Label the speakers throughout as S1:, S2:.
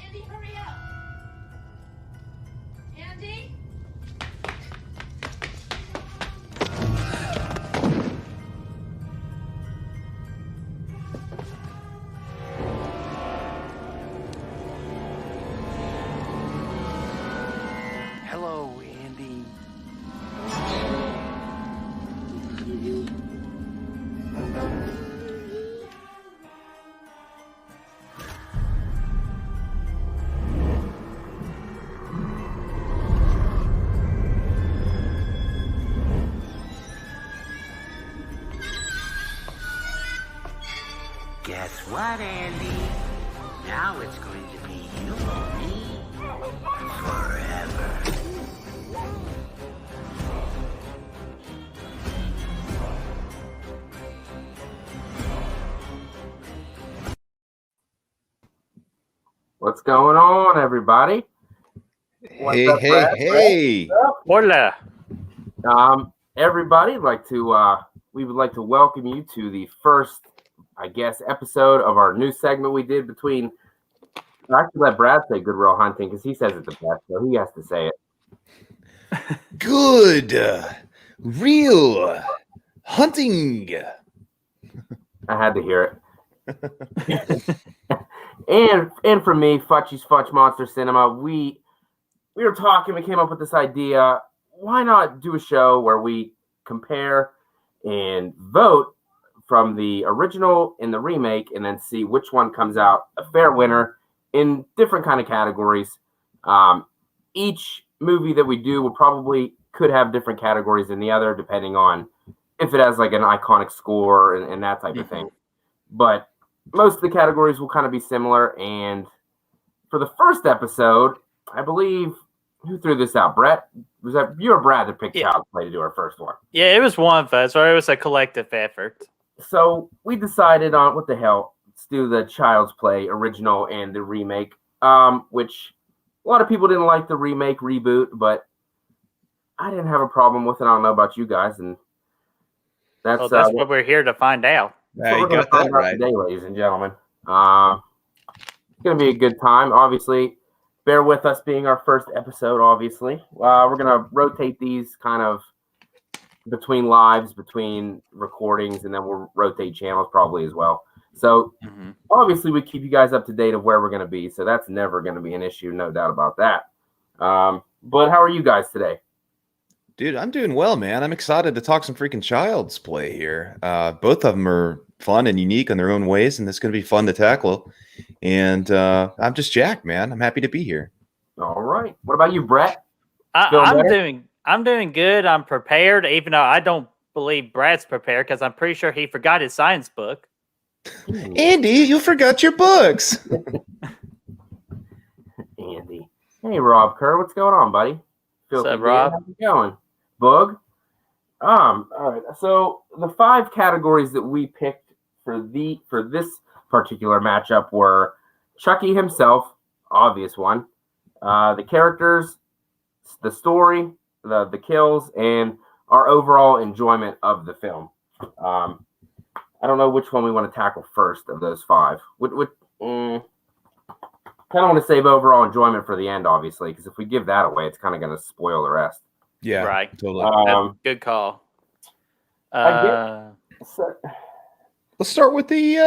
S1: Andy, hurry up! Andy?
S2: Hello, Andy.
S3: Guess what, Andy? Now it's going to be you and me forever.
S4: What's going on, everybody? What's up, Brad?
S5: Hey.
S2: Hola.
S4: Everybody, we would like to welcome you to the first, I guess, episode of our new segment we did between. I actually let Brad say Goodwill Hunting because he says it the best, so he has to say it.
S5: Good. Real hunting.
S4: I had to hear it. and for me, Faccmonster Cinema, we were talking, we came up with this idea. Why not do a show where we compare and vote from the original and the remake, and then see which one comes out a fair winner in different kind of categories. Each movie that we do will probably could have different categories than the other, depending on if it has like an iconic score and that type of thing. But most of the categories will kind of be similar. And for the first episode, I believe, who threw this out? Brett? Was that you or Brad that picked Child's Play to do our first one?
S2: Yeah, it was one of us, or it was a collective effort.
S4: So we decided on, what the hell, let's do the Child's Play original and the remake, which a lot of people didn't like the remake reboot, but I didn't have a problem with it. I don't know about you guys. And that's
S2: what we're here to find out.
S4: So we're going to find out today, ladies and gentlemen. It's going to be a good time. Obviously, bear with us being our first episode, obviously. We're going to rotate these kind of between lives, between recordings, and then we'll rotate channels probably as well. So obviously, we keep you guys up to date of where we're going to be. So that's never going to be an issue, no doubt about that. But how are you guys today?
S5: Dude, I'm doing well, man. I'm excited to talk some freaking Child's Play here. Both of them are fun and unique in their own ways, and it's going to be fun to tackle. And I'm just jacked, man. I'm happy to be here.
S4: All right. What about you, Brett?
S2: I'm doing good. I'm prepared, even though I don't believe Brad's prepared because I'm pretty sure he forgot his science book.
S5: Andy, you forgot your books.
S4: Andy. Hey, Rob Kerr. What's going on, buddy?
S2: What's up, Rob?
S4: How's it going? Bug. All right. So the 5 categories that we picked for this particular matchup were Chucky himself, obvious one, the characters, the story, the kills, and our overall enjoyment of the film. I don't know which one we want to tackle first of those 5. Kind of want to save overall enjoyment for the end, obviously, because if we give that away, it's kind of going to spoil the rest.
S5: Yeah,
S2: right.
S5: Totally.
S2: That's good call.
S5: Let's start with the.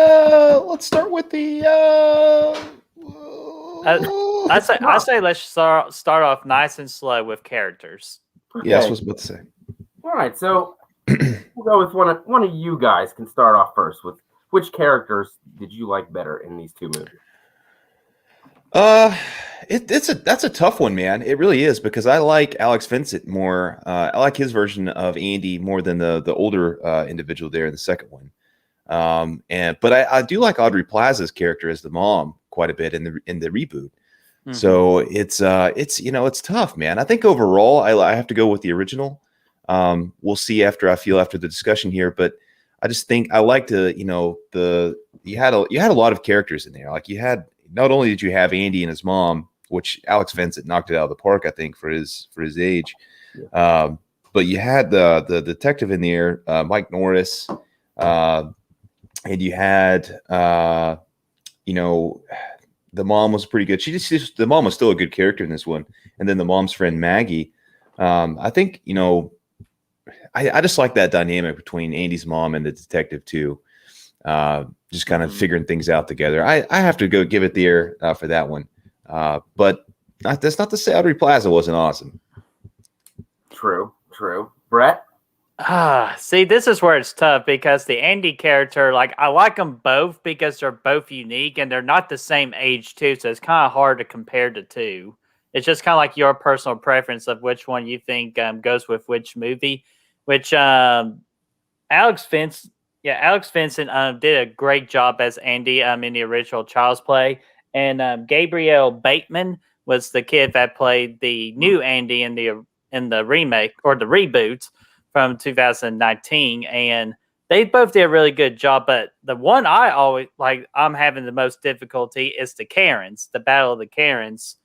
S2: I say let's start off nice and slow with characters.
S4: Okay.
S5: Yeah, that's what I was about to say.
S4: All right, so we'll go with one of you guys can start off first with which characters did you like better in these 2 movies?
S5: That's a tough one, man. It really is, because I like Alex Vincent more. I like his version of Andy more than the older individual there in the second one. But I do like Audrey Plaza's character as the mom quite a bit in the reboot. So it's tough, man. I think overall I have to go with the original. We'll see after the discussion here, but I just think I like to, you had a lot of characters in there. Like not only did you have Andy and his mom, which Alex Vincent knocked it out of the park, I think, for his age. But you had the detective in there, Mike Norris, and you had the mom was pretty good. The mom was still a good character in this one, and then the mom's friend Maggie. I think I just like that dynamic between Andy's mom and the detective too. Just kind of figuring things out together. I have to go give it the air for that one. But that's not to say Audrey Plaza wasn't awesome.
S4: True. Brett?
S2: See, this is where it's tough because the Andy character, like, I like them both because they're both unique and they're not the same age too, so it's kind of hard to compare the two. It's just kind of like your personal preference of which one you think goes with which movie. Which Alex Vincent did a great job as Andy in the original Child's Play, and Gabriel Bateman was the kid that played the new Andy in the remake or the reboot from 2019, and they both did a really good job. But the one I'm having the most difficulty is the Karens, the Battle of the Karens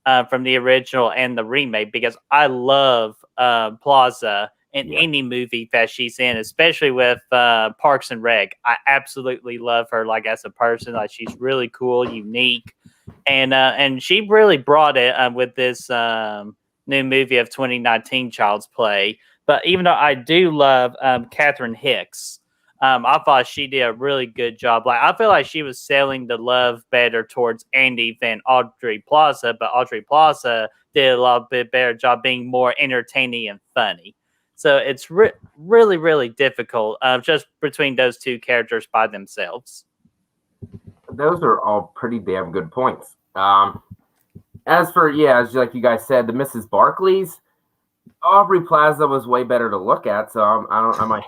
S2: from the original and the remake, because I love Plaza in any movie that she's in, especially with Parks and Rec. I absolutely love her, like, as a person. Like, she's really cool, unique, and she really brought it with this new movie of 2019, Child's Play. But even though I do love Catherine Hicks, I thought she did a really good job. Like, I feel like she was selling the love better towards Andy than Audrey Plaza, but Audrey Plaza did a lot bit better job being more entertaining and funny. So it's really, really difficult just between those two characters by themselves.
S4: Those are all pretty damn good points. As like you guys said, the Mrs. Barclays, Aubrey Plaza was way better to look at. So I might.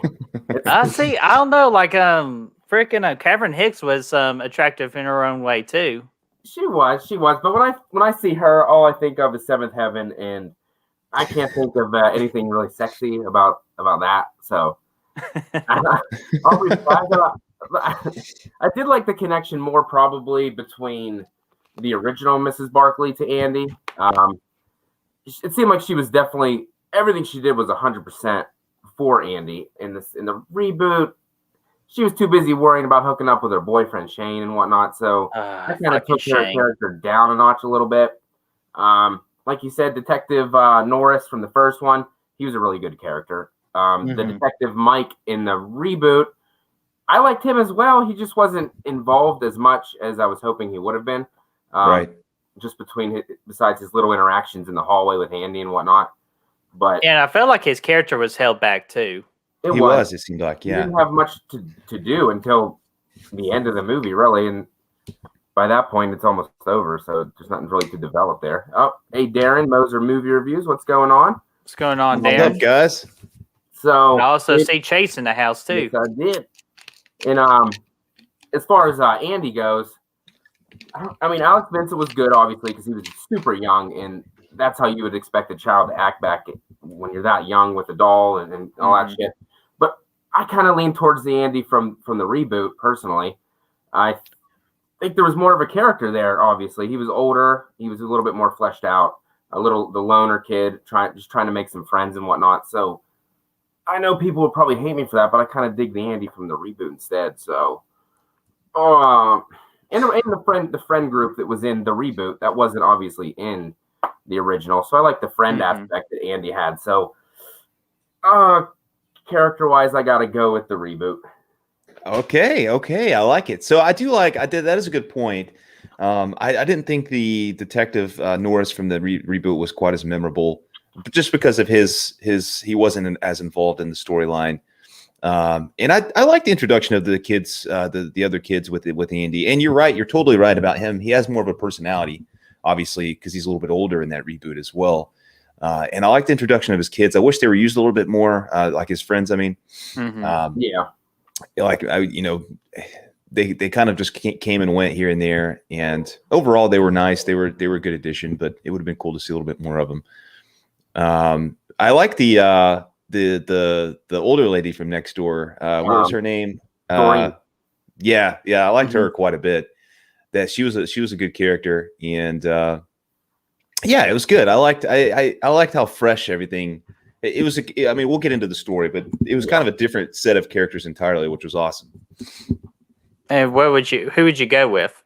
S2: See. I don't know. Like freaking Catherine Hicks was attractive in her own way too.
S4: She was. But when I see her, all I think of is Seventh Heaven, and I can't think of anything really sexy about that. So Aubrey Plaza, I did like the connection more probably between the original Mrs. Barkley to Andy. It seemed like she was definitely, everything she did was 100% for Andy. In the reboot, she was too busy worrying about hooking up with her boyfriend Shane and whatnot. So that kind of took her character down a notch a little bit. Like you said, Detective Norris from the first one, he was a really good character. The Detective Mike in the reboot, I liked him as well. He just wasn't involved as much as I was hoping he would have been.
S5: Right.
S4: Just besides his little interactions in the hallway with Andy and whatnot. But
S2: yeah, I felt like his character was held back too.
S4: It
S5: seemed like, yeah.
S4: He didn't have much to do until the end of the movie, really. And by that point, it's almost over. So there's nothing really to develop there. Oh, hey, Darren, Moser Movie Reviews. What's going on?
S2: What's going on,
S5: What's
S2: Darren?
S5: up, guys?
S4: So
S2: I also see Chase in the house too.
S4: Yes, I did. And as far as Andy goes, I mean, Alex Vincent was good, obviously, because he was super young, and that's how you would expect a child to act back when you're that young with a doll and all that shit. But I kind of lean towards the Andy from the reboot, personally. I think there was more of a character there, obviously. He was older. He was a little bit more fleshed out. The loner kid, trying to make some friends and whatnot. So I know people would probably hate me for that, but I kind of dig the Andy from the reboot instead. So, and the friend group that was in the reboot that wasn't obviously in the original. So I like the friend aspect that Andy had. So, character-wise, I got to go with the reboot.
S5: Okay, I like it. So that is a good point. I didn't think the Detective Norris from the reboot was quite as memorable, just because of he wasn't as involved in the storyline. And I like the introduction of the kids, the other kids with Andy. And you're right, you're totally right about him. He has more of a personality, obviously, because he's a little bit older in that reboot as well. And I like the introduction of his kids. I wish they were used a little bit more, like his friends. I mean,
S4: yeah.
S5: Like they kind of just came and went here and there, and overall they were nice. They were a good addition, but it would have been cool to see a little bit more of them. I like the older lady from next door. What was her name? Yeah, I liked her quite a bit. That she was a good character, and yeah, it was good. I liked how fresh everything. It was. I mean, we'll get into the story, but it was kind of a different set of characters entirely, which was awesome.
S2: And who would you go with?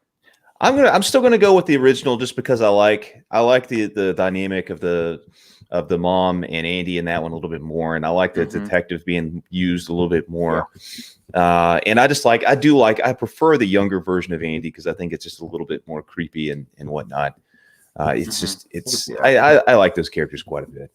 S5: I'm still gonna go with the original just because I like the dynamic of the mom and Andy in that one a little bit more, and I like the detective being used a little bit more. And I prefer the younger version of Andy because I think it's just a little bit more creepy and whatnot. I like those characters quite a bit.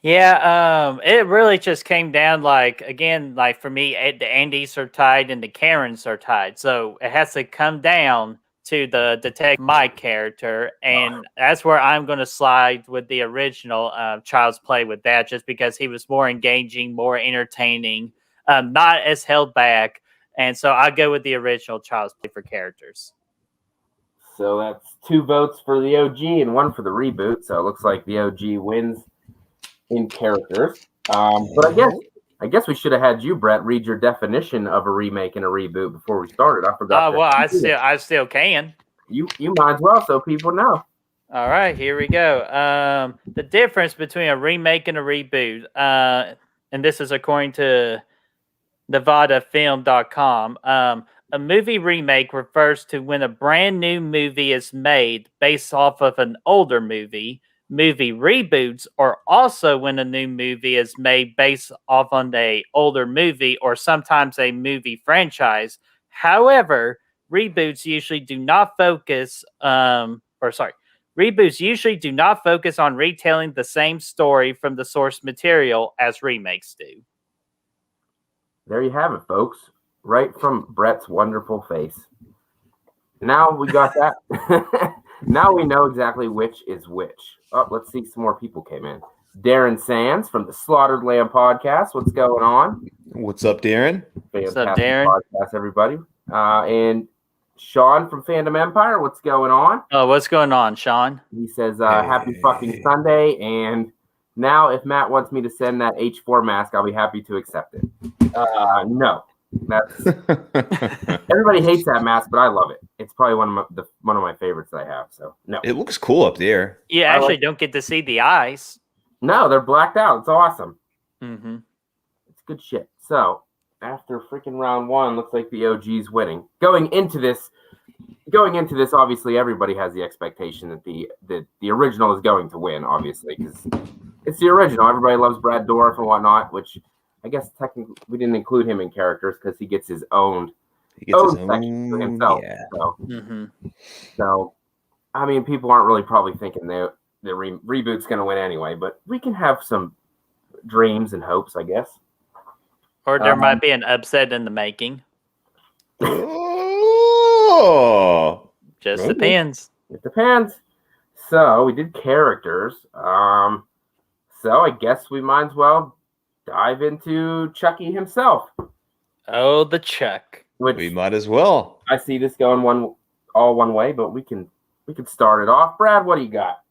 S2: Yeah, it really just came down again, for me, the Andys are tied and the Karens are tied. So it has to come down to the detective Mike character, and that's where I'm going to slide with the original Child's Play with that, just because he was more engaging, more entertaining, not as held back. And so I go with the original Child's Play for characters.
S4: So that's 2 votes for the OG and 1 for the reboot. So it looks like the OG wins in characters. But I guess we should have had you, Brett, read your definition of a remake and a reboot before we started. I forgot.
S2: Well, I still can.
S4: You might as well, so people know.
S2: All right, here we go. The difference between a remake and a reboot, and this is according to NevadaFilm.com. A movie remake refers to when a brand new movie is made based off of an older movie. Movie reboots are also when a new movie is made based off on an older movie or sometimes a movie franchise. However, reboots usually do not focus on retelling the same story from the source material as remakes do.
S4: There you have it, folks. Right from Brett's wonderful face. Now we got that. Now we know exactly which is which. Oh, let's see, some more people came in. Darren Sands from the Slaughtered Lamb podcast. What's going on?
S5: What's up, Darren?
S2: What's up, Darren?
S4: Podcast, everybody. And Sean from Fandom Empire. What's going on?
S2: Oh, what's going on, Sean?
S4: He says, happy fucking Sunday. And now if Matt wants me to send that H4 mask, I'll be happy to accept it. No. That's everybody hates that mask, but I love it. It's probably one of my favorites that I have. So no,
S5: it looks cool up there.
S2: You actually don't get to see the eyes.
S4: No, they're blacked out. It's awesome.
S2: Mm-hmm.
S4: It's good shit. So after freaking round 1, looks like the OG's winning. Going into this, obviously everybody has the expectation that the original is going to win, obviously, because it's the original. Everybody loves Brad Dourif and whatnot, which I guess technically we didn't include him in characters because he gets his own section to himself. Yeah. So, I mean, people aren't really probably thinking the reboot's going to win anyway, but we can have some dreams and hopes, I guess.
S2: Or there might be an upset in the making.
S5: Oh,
S2: just maybe. Depends.
S4: It depends. So we did characters. So I guess we might as well dive into Chucky himself.
S2: Oh, the Chuck.
S4: Which
S5: we might as well.
S4: I see this going one way, but we can start it off. Brad, what do you got?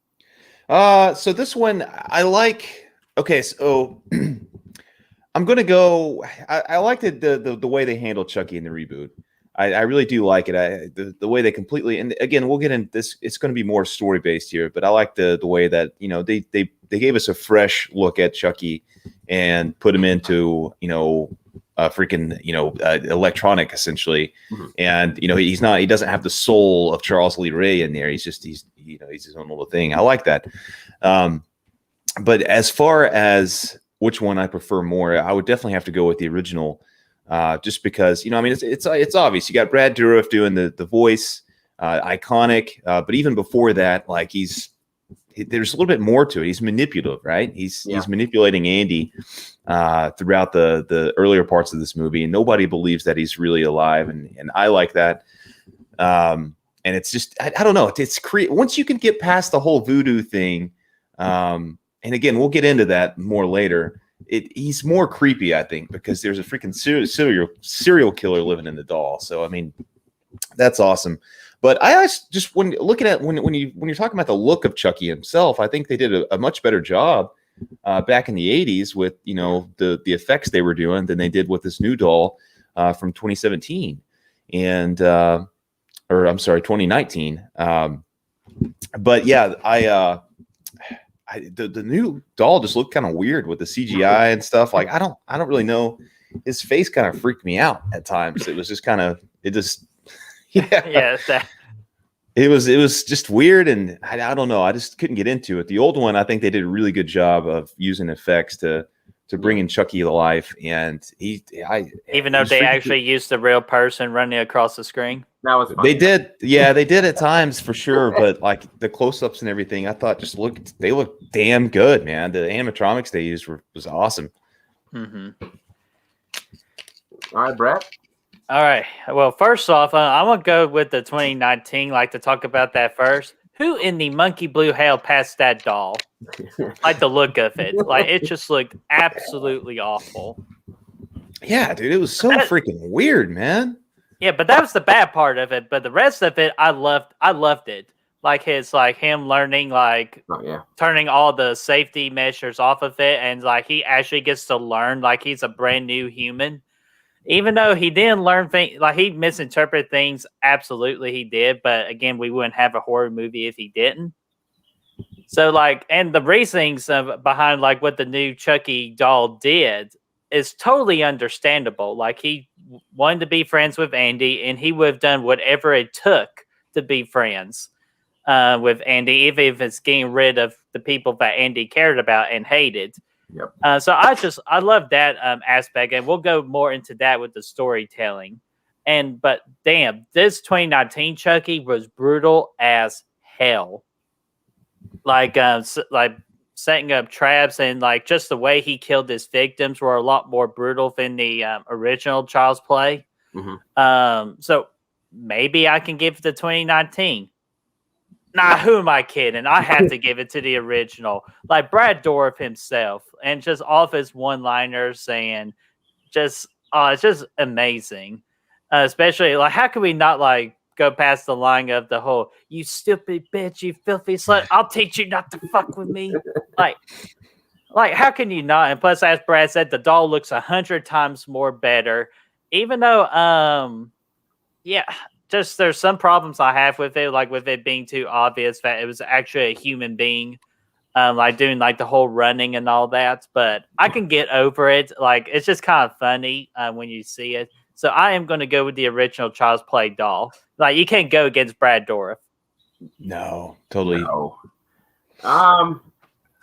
S5: So this one I like. Okay, so I'm gonna go. I like the way they handle Chucky in the reboot. I really do like it. The way they completely, and again, we'll get into this. It's going to be more story based here, but I like the way that they gave us a fresh look at Chucky and put him into electronic essentially, and he doesn't have the soul of Charles Lee Ray in there. He's his own little thing. I like that. But as far as which one I prefer more, I would definitely have to go with the original. Just because it's obvious. You got Brad Dourif doing the voice, iconic. But even before that, there's a little bit more to it. He's manipulative, right? He's manipulating Andy throughout the earlier parts of this movie, and nobody believes that he's really alive. And I like that. And it's just I don't know. It's once you can get past the whole voodoo thing. And again, we'll get into that more later. He's more creepy, I think, because there's a freaking serial killer living in the doll. So I mean, that's awesome. But I just when you're talking about the look of Chucky himself, I think they did a much better job back in the 80s with the effects they were doing than they did with this new doll from 2017 and or I'm sorry, 2019. But yeah, the new doll just looked kind of weird with the CGI and stuff. Like I don't really know. His face kind of freaked me out at times. It was just kind of Yeah.
S2: Yeah,
S5: It was just weird, and I don't know. I just couldn't get into it. The old one, I think they did a really good job of using effects to bring in Chucky to life, and
S2: even though they actually used the real person running across the screen.
S4: That was fun.
S5: They did, yeah, they did at times for sure. But like the close-ups and everything, I thought they looked damn good, man. The animatronics they used was awesome.
S2: Mm-hmm.
S4: All right, Brett.
S2: All right. Well, first off, I want to go with the 2019. Like to talk about that first. Who in the monkey blue hell passed that doll? Like the look of it. Like it just looked absolutely awful.
S5: Yeah, dude, it was so freaking weird, man.
S2: Yeah, but that was the bad part of it. But the rest of it, I loved it. Like him learning, like turning all the safety measures off of it, and like he actually gets to learn like he's a brand new human. Even though he didn't learn things, like he misinterpreted things, absolutely he did. But again, we wouldn't have a horror movie if he didn't. So like, and the reasonings behind like what the new Chucky doll did is totally understandable. Like he wanted to be friends with Andy, and he would have done whatever it took to be friends with Andy, even if it's getting rid of the people that Andy cared about and hated.
S4: Yep.
S2: So I love that aspect, and we'll go more into that with the storytelling. But damn, this 2019 Chucky was brutal as hell. Like setting up traps, and like just the way he killed his victims were a lot more brutal than the original Child's Play.
S4: Mm-hmm.
S2: So maybe I can give it to 2019. Nah, who am I kidding? I have to give it to the original. Like Brad Dourif himself, and just off his one-liners saying, it's just amazing. Especially, like, how can we not, like, go past the line of the whole, you stupid bitch, you filthy slut, I'll teach you not to fuck with me. Like, how can you not? And plus, as Brad said, the doll looks 100 times more better. Even though, just there's some problems I have with it, like with it being too obvious that it was actually a human being, like doing like the whole running and all that. But I can get over it. Like it's just kind of funny when you see it. So I am going to go with the original Child's Play doll. Like you can't go against Brad Dourif.
S5: No, totally.
S4: No. I'm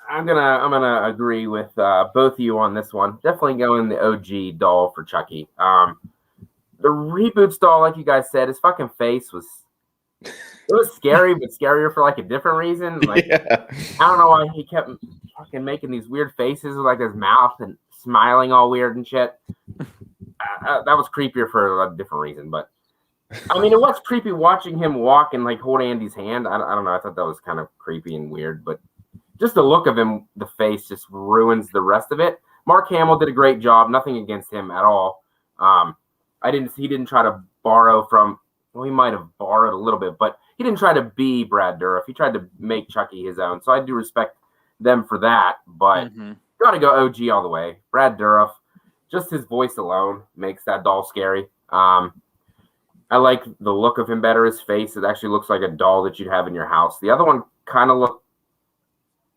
S4: gonna agree with both of you on this one. Definitely going the OG doll for Chucky. The reboot doll, like you guys said, his fucking face was scary, but scarier for like a different reason. Like I don't know why he kept fucking making these weird faces with like his mouth and smiling all weird and shit. That was creepier for a different reason, but I mean, it was creepy watching him walk and like hold Andy's hand. I don't know. I thought that was kind of creepy and weird, but just the look of him, the face just ruins the rest of it. Mark Hamill did a great job. Nothing against him at all. He didn't try to borrow from, well, he might have borrowed a little bit, but he didn't try to be Brad Dourif. He tried to make Chucky his own. So I do respect them for that, but got to go OG all the way. Brad Dourif, just his voice alone makes that doll scary. I like the look of him better. His face, it actually looks like a doll that you'd have in your house. The other one kind of looked,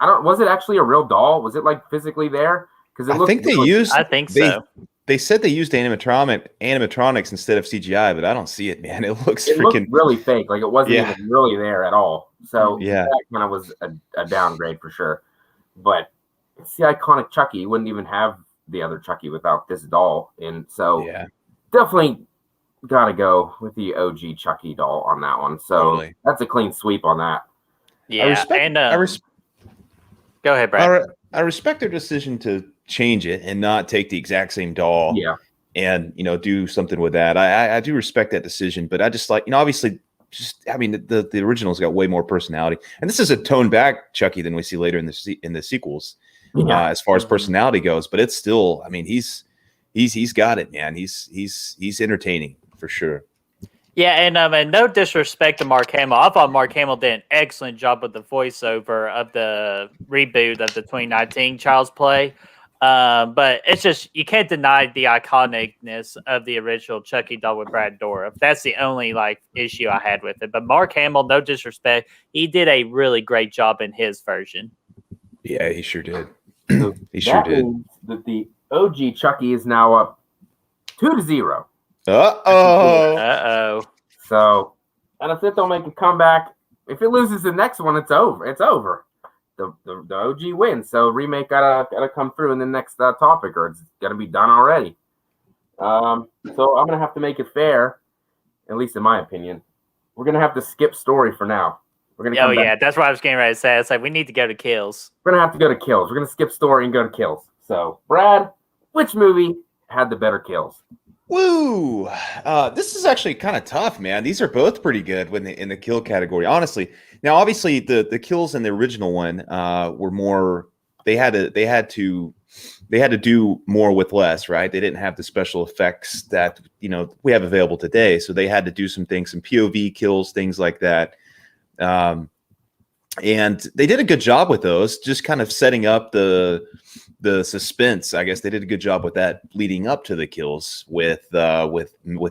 S4: was it actually a real doll? Was it like physically there? Because
S5: I think
S2: so.
S5: They said they used animatronics instead of CGI, but I don't see it, man. It looks
S4: looked really fake. Like it wasn't even really there at all. So
S5: that
S4: kind of was a downgrade for sure. But it's the iconic Chucky. You wouldn't even have the other Chucky without this doll. And so definitely got to go with the OG Chucky doll on that one. So that's a clean sweep on that.
S2: Yeah. Go ahead, Brad.
S5: I respect their decision to change it and not take the exact same doll and do something with that. I do respect that decision, but I just like, obviously the original's got way more personality, and this is a toned back Chucky than we see later in the sequels as far as personality goes, but it's still, he's got it, man. He's entertaining for sure.
S2: Yeah, and no disrespect to Mark Hamill. I thought Mark Hamill did an excellent job with the voiceover of the reboot of the 2019 Child's Play. But it's just, you can't deny the iconicness of the original Chucky doll with Brad Dourif. That's the only issue I had with it. But Mark Hamill, no disrespect, he did a really great job in his version.
S5: Yeah, he sure did.
S4: He sure did. That the OG Chucky is now up 2-0.
S5: Uh-oh.
S4: So, and if it don't make a comeback, if it loses the next one, it's over. It's over. The OG wins. So remake gotta come through in the next topic, or it's gonna be done already. So I'm gonna have to make it fair, at least in my opinion. We're gonna have to skip story for now. We're gonna.
S2: Oh yeah, that's what I was getting ready to say. It's like we need to go to kills.
S4: We're gonna have to go to kills. We're gonna skip story and go to kills. So Brad, which movie had the better kills?
S5: Woo! This is actually kind of tough, man. These are both pretty good in the kill category, honestly. Now, obviously, the kills in the original one were more. They had to do more with less, right? They didn't have the special effects that we have available today, so they had to do some things, some POV kills, things like that. And they did a good job with those, just kind of setting up the suspense. I guess they did a good job with that leading up to the kills with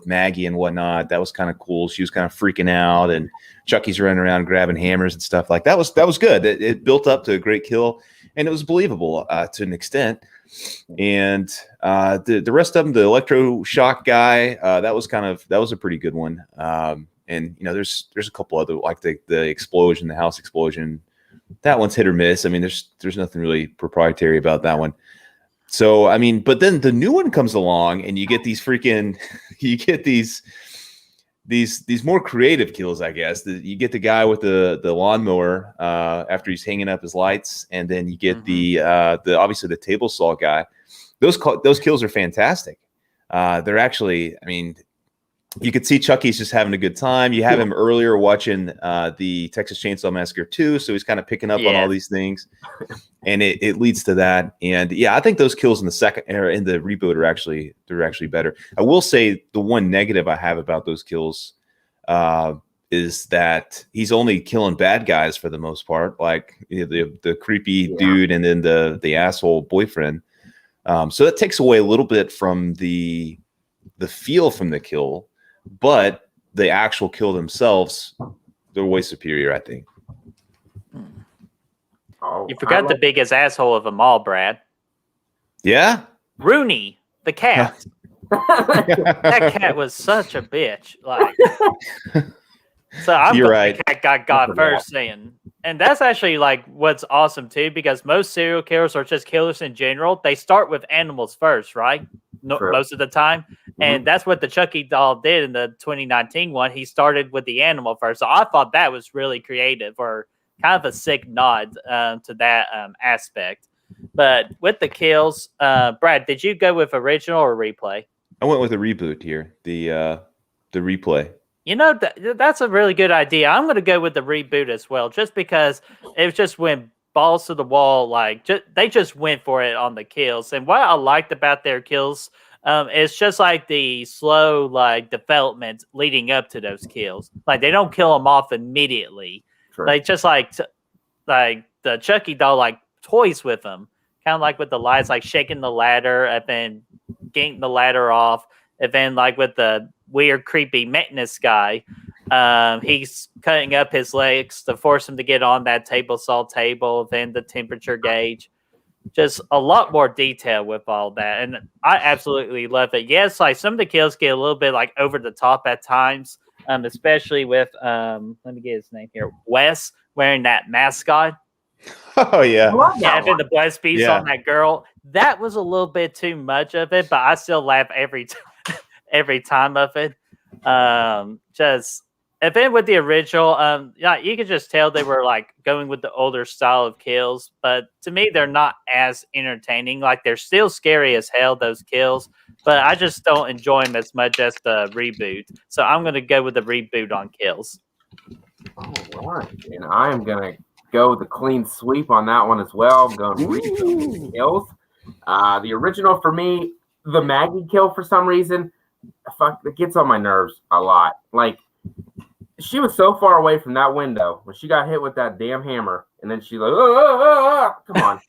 S5: Maggie and whatnot. That was kind of cool. She was kind of freaking out, and Chucky's running around grabbing hammers and stuff like that. Was good. It built up to a great kill, and it was believable to an extent. And the rest of them, the electroshock guy, that was a pretty good one. And there's a couple other, like the explosion, the house explosion. That one's hit or miss. I mean, there's nothing really proprietary about that one. So I mean, but then the new one comes along, and you get these these more creative kills, I guess. You get the guy with the lawnmower after he's hanging up his lights, and then you get the obviously the table saw guy. Those kills are fantastic. They're actually, I mean, you could see Chucky's just having a good time. You have him earlier watching the Texas Chainsaw Massacre 2, so he's kind of picking up on all these things, and it leads to that. And yeah, I think those kills in the second era in the reboot are actually better. I will say the one negative I have about those kills is that he's only killing bad guys for the most part, like the creepy dude and then the asshole boyfriend. So that takes away a little bit from the feel from the kill. But the actual kill themselves, they're way superior, I think.
S2: You forgot the biggest asshole of them all, Brad.
S5: Yeah?
S2: Rooney, the cat. That cat was such a bitch. Like, so I'm
S5: You're
S2: glad
S5: right.
S2: the cat got first, and that's actually like what's awesome too, because most serial killers or just killers in general, they start with animals first, right? Most of the time. And that's what the Chucky doll did in the 2019 one. He started with the animal first. So I thought that was really creative, or kind of a sick nod to that aspect. But with the kills, Brad, did you go with original or replay?
S5: I went with a reboot here, the replay.
S2: That's a really good idea. I'm going to go with the reboot as well, just because it just went balls to the wall. Like they just went for it on the kills. And what I liked about their kills, it's just like the slow like development leading up to those kills. Like they don't kill them off immediately. Sure. Like just like the Chucky doll like toys with them, kind of like with the lights, like shaking the ladder and then getting the ladder off, and then like with the weird creepy maintenance guy, he's cutting up his legs to force him to get on that table saw table, then the temperature gauge. Just a lot more detail with all that, and I absolutely love it. Yes, like some of the kills get a little bit like over the top at times, especially with let me get his name here, Wes wearing that mascot.
S5: Oh yeah,
S2: having the blood speeds on that girl. That was a little bit too much of it, but I still laugh every time of it. Just if it with the original, you could just tell they were like going with the older style of kills, but to me they're not as entertaining. Like they're still scary as hell, those kills, but I just don't enjoy them as much as the reboot. So I'm gonna go with the reboot on kills.
S4: All right, and I am gonna go with the clean sweep on that one as well. I'm going reboot kills. The original for me, the Maggie kill for some reason, it gets on my nerves a lot. Like, she was so far away from that window when she got hit with that damn hammer, and then she's like, come on.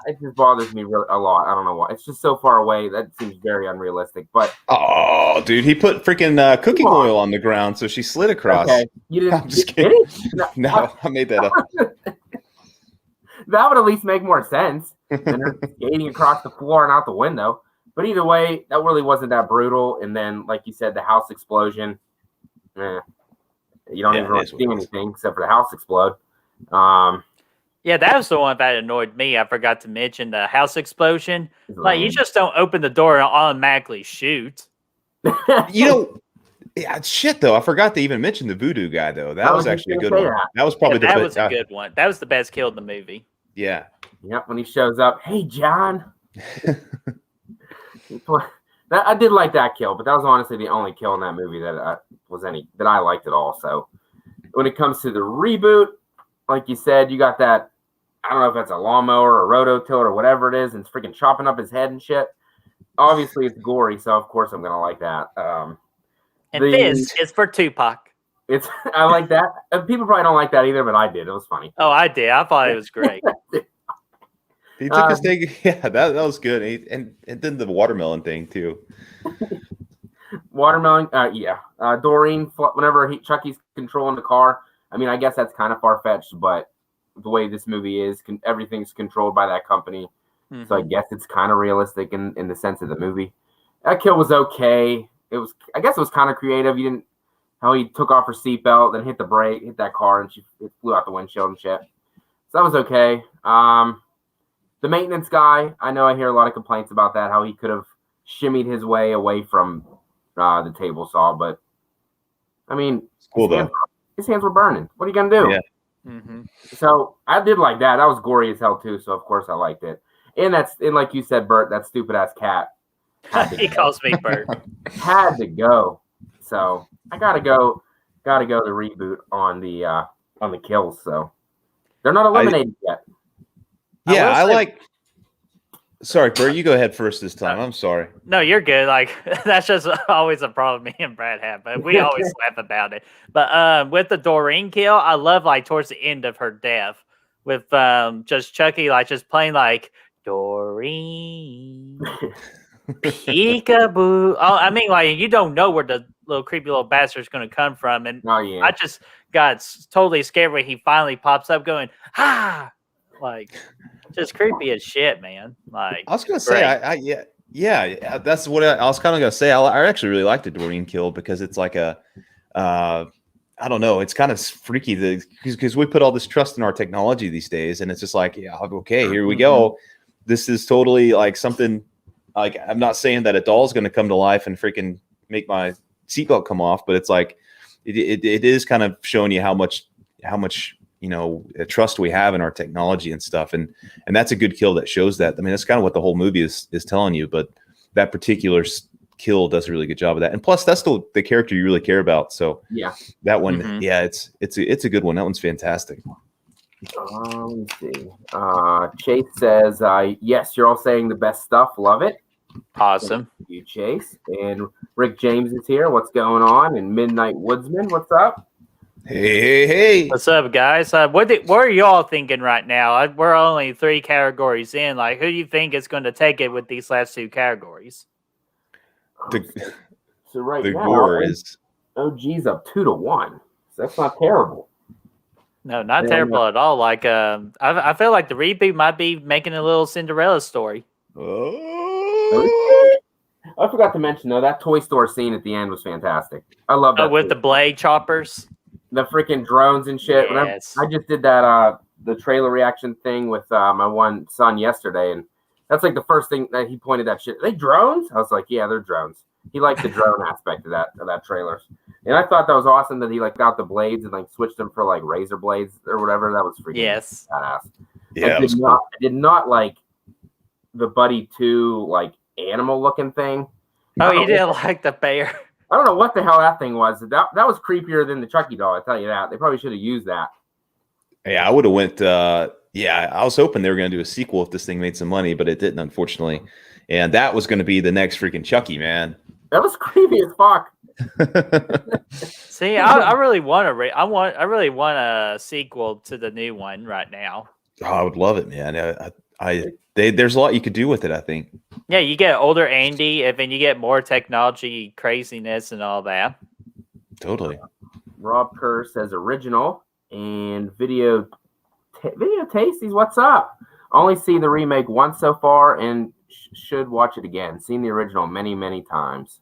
S4: It just bothers me really a lot. I don't know why. It's just so far away. That seems very unrealistic. But
S5: dude, he put freaking cooking oil on the ground, so she slid across. Okay.
S4: You didn't.
S5: I'm just kidding. No, I made that up.
S4: That would at least make more sense than her skating across the floor and out the window. But either way, that really wasn't that brutal. And then, like you said, the house explosion. You don't even really see anything except for the house explode.
S2: Yeah, that was the one that annoyed me. I forgot to mention the house explosion. Like, you just don't open the door and automatically shoot.
S5: Shit, though. I forgot to even mention the voodoo guy, though. That was actually a good one. That was probably
S2: that was a good one. That was the best kill in the movie.
S5: Yeah.
S4: Yep, when he shows up, hey, John. I did like that kill, but that was honestly the only kill in that movie that I liked at all. So when it comes to the reboot, like you said, you got that. I don't know if that's a lawnmower or a rototiller or whatever it is, and it's freaking chopping up his head and shit. Obviously, it's gory, so of course I'm gonna like that.
S2: And this is for Tupac.
S4: I like that. People probably don't like that either, but I did. It was funny.
S2: Oh, I did. I thought it was great.
S5: He took his thing. Yeah, that was good. And then the watermelon thing too.
S4: Watermelon, yeah. Doreen, whenever Chucky's controlling the car. I mean, I guess that's kind of far-fetched, but the way this movie is, everything's controlled by that company. Mm-hmm. So I guess it's kind of realistic in the sense of the movie. That kill was okay. I guess it was kind of creative. How he took off her seatbelt, then hit the brake, hit that car, and it flew out the windshield and shit. So that was okay. The maintenance guy, I know I hear a lot of complaints about that, how he could have shimmied his way away from the table saw, but I mean,
S5: it's cool though.
S4: His hands were burning. What are you gonna do?
S5: Yeah.
S2: Mm-hmm.
S4: So I did like that. That was gory as hell too. So of course I liked it. And like you said, Bert, that stupid ass cat.
S2: He calls me Bert.
S4: Had to go. So I gotta go to reboot on the kills. So they're not eliminated yet.
S5: Yeah, I like. Sorry, Bert, you go ahead first this time. I'm sorry.
S2: No, you're good. Like, that's just always a problem me and Brad have, but we always laugh about it. But with the Doreen kill, I love like towards the end of her death with just Chucky like just playing like Doreen, peekaboo. Oh, I mean, like you don't know where the little creepy little bastard's going to come from, and I just got totally scared when he finally pops up, going like. Just creepy as shit, man. Like
S5: I was gonna say, yeah. That's what I was kind of gonna say. I actually really like the Doreen kill because it's like I don't know. It's kind of freaky because we put all this trust in our technology these days, and it's just like, yeah, okay, here we go. This is totally like something. Like I'm not saying that a doll's gonna come to life and freaking make my seatbelt come off, but it's like it is kind of showing you how much. Trust we have in our technology and stuff. And that's a good kill that shows that. I mean, that's kind of what the whole movie is telling you, but that particular kill does a really good job of that. And plus that's the character you really care about. So yeah, that one, it's a good one. That one's fantastic.
S4: Let me see. Chase says, yes, you're all saying the best stuff. Love it.
S2: Awesome.
S4: Thank you, Chase. And Rick James is here. What's going on? And Midnight Woodsman, what's up?
S5: Hey!
S2: What's up, guys? What are y'all thinking right now? We're only 3 categories in. Like, who do you think is going to take it with these last 2 categories?
S4: So right
S5: the
S4: now,
S5: gore is
S4: OG's up 2-1. So that's not terrible.
S2: No, not terrible at all. Like, I feel like the reboot might be making a little Cinderella story.
S5: Oh.
S4: I forgot to mention though that toy store scene at the end was fantastic. I love that
S2: with the blade choppers.
S4: The freaking drones and shit.
S2: Yes.
S4: I just did that the trailer reaction thing with my one son yesterday, and that's like the first thing that he pointed that shit. Are they drones? I was like, yeah, they're drones. He liked the drone aspect of that trailer, and I thought that was awesome that he like got the blades and like switched them for like razor blades or whatever. That was freaking badass.
S5: Yeah,
S4: I did not like the Buddy 2 like animal looking thing.
S2: Oh, you didn't like the bear.
S4: I don't know what the hell that thing was. That was creepier than the Chucky doll. I tell you that. They probably should have used that.
S5: Yeah, I would have went. I was hoping they were going to do a sequel if this thing made some money, but it didn't, unfortunately. And that was going to be the next freaking Chucky, man.
S4: That was creepy as fuck.
S2: See, I really want I really want a sequel to the new one right now.
S5: Oh, I would love it, man. There's a lot you could do with it, I think.
S2: Yeah, you get older Andy, and then you get more technology craziness and all that.
S5: Totally.
S4: Rob Kerr says original and video tasties. What's up? Only see the remake once so far and should watch it again. Seen the original many times.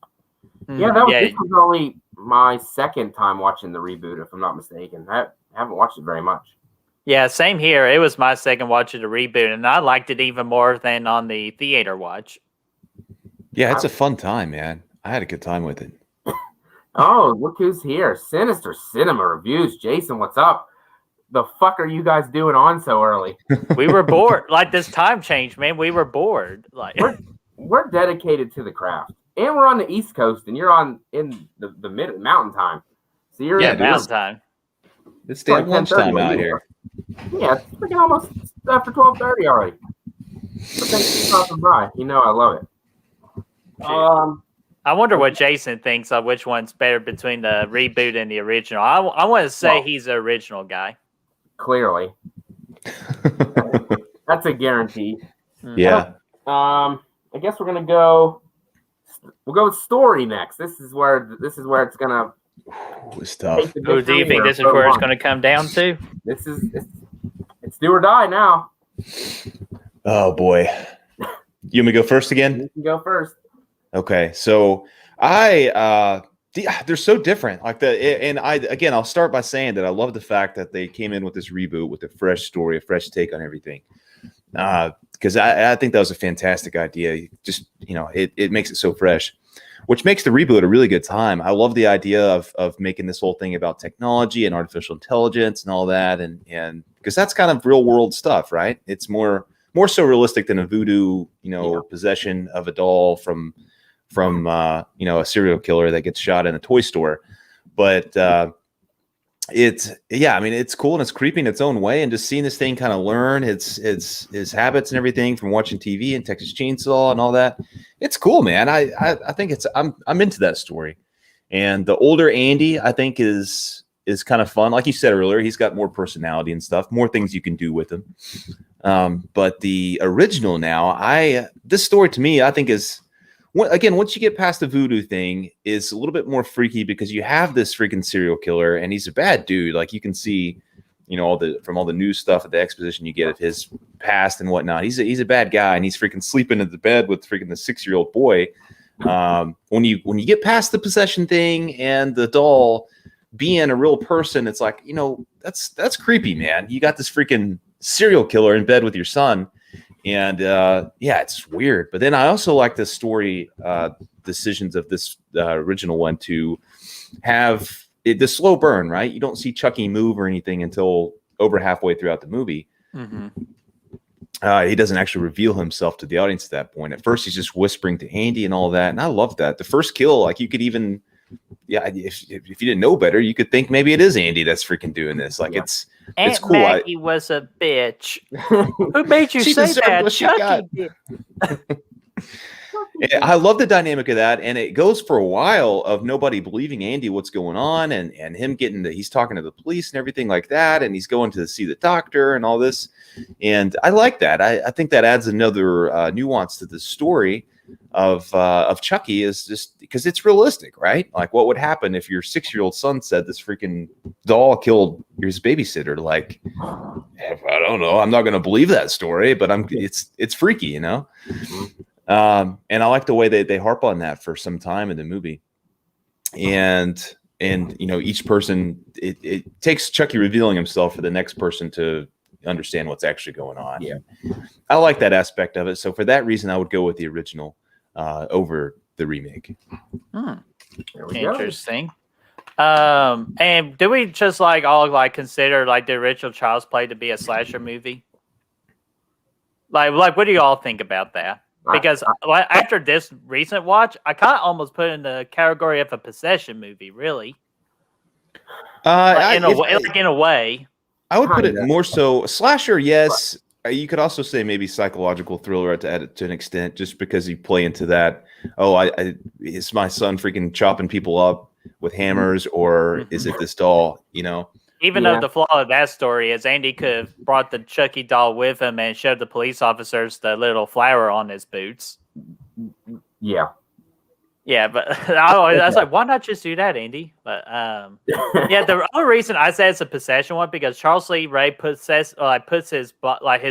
S4: Yeah, this was only my second time watching the reboot, if I'm not mistaken. I haven't watched it very much.
S2: Yeah, same here. It was my second watch of the reboot, and I liked it even more than on the theater watch.
S5: Yeah, it's a fun time, man. I had a good time with it.
S4: Oh, look who's here. Sinister Cinema Reviews. Jason, what's up? The fuck are you guys doing on so early?
S2: We were bored. Like, this time change, man. We were bored. Like,
S4: we're dedicated to the craft. And we're on the East Coast, and you're in the mid mountain time. So you're
S5: Yeah,
S4: in
S2: mountain time.
S5: It's damn
S4: like
S5: lunchtime
S4: 10:30
S5: out
S4: where you
S5: here.
S4: Yeah, it's freaking almost after 12:30 already. But thanks for stopping by. You know I love it.
S2: I wonder what Jason thinks of which one's better between the reboot and the original. I want to say he's the original guy.
S4: Clearly. That's a guarantee.
S5: Yeah.
S4: I guess we'll go with story next. This is where it's gonna
S5: It's tough.
S2: Who do you think this is where it's going to come down to?
S4: It's do or die now.
S5: Oh boy. You want me to go first again?
S4: You can go first.
S5: Okay, so they're so different. I'll start by saying that I love the fact that they came in with this reboot with a fresh story, a fresh take on everything. Because I think that was a fantastic idea. Just it makes it so fresh, which makes the reboot a really good time. I love the idea of making this whole thing about technology and artificial intelligence and all that, and because that's kind of real world stuff, right? It's more so realistic than a voodoo, possession of a doll from a serial killer that gets shot in a toy store. But it's cool and it's creepy in its own way, and just seeing this thing kind of learn its habits and everything from watching TV and Texas Chainsaw and all that. It's cool, man. I think I'm into that story. And the older Andy, I think, is kind of fun. Like you said earlier, he's got more personality and stuff, more things you can do with him. But the original now, this story to me, I think is, again, once you get past the voodoo thing, is a little bit more freaky because you have this freaking serial killer and he's a bad dude. Like you can see, from all the news stuff at the exposition you get of his past and whatnot. He's a bad guy and he's freaking sleeping in the bed with freaking the 6-year-old boy. When you get past the possession thing and the doll being a real person, it's like, that's creepy, man. You got this freaking serial killer in bed with your son. And it's weird. But then I also like the story decisions of this original one to have the slow burn, right? You don't see Chucky move or anything until over halfway throughout the movie. Mm-hmm. He doesn't actually reveal himself to the audience at that point. At first, he's just whispering to Andy and all that. And I love that. The first kill, like you could even, if you didn't know better, you could think maybe it is Andy that's freaking doing this. Like it's cool.
S2: Maggie was a bitch. Who made you say that? Chucky did.
S5: I love the dynamic of that, and it goes for a while of nobody believing Andy what's going on, and him he's talking to the police and everything like that, and he's going to see the doctor and all this, and I like that. I think that adds another nuance to the story of Chucky, is just because it's realistic, right? Like, what would happen if your 6-year-old son said this freaking doll killed his babysitter? Like, I don't know. I'm not going to believe that story, but it's freaky, And I like the way they harp on that for some time in the movie. And each person, it takes Chucky revealing himself for the next person to understand what's actually going on.
S4: Yeah.
S5: I like that aspect of it. So for that reason, I would go with the original over the remake.
S2: Interesting. And do we just all consider the original Child's Play to be a slasher movie? Like what do you all think about that? Because after this recent watch, I kind of almost put it in the category of a possession movie, really. In a way.
S5: I would put it more so slasher, yes. You could also say maybe psychological thriller to an extent, just because you play into that. Oh, is my son freaking chopping people up with hammers, or is it this doll?
S2: Even though the flaw of that story is Andy could have brought the Chucky doll with him and showed the police officers the little flower on his boots.
S4: Yeah.
S2: Yeah, but I was like, why not just do that, Andy? But the only reason I say it's a possession one because Charles Lee Ray puts his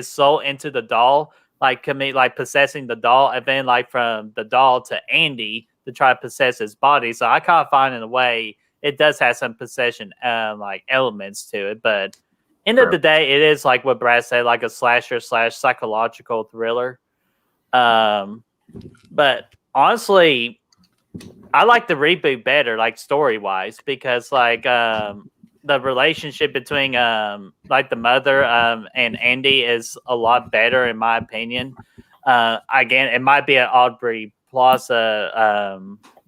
S2: soul into the doll, possessing the doll, and then from the doll to Andy to try to possess his body. So I kind of find in a way it does have some possession like elements to it, but end of the day, it is like what Brad said, like a slasher / psychological thriller. But honestly, I like the reboot better, like story wise, because like the relationship between like the mother and Andy is a lot better in my opinion. Again, it might be an Aubrey Plaza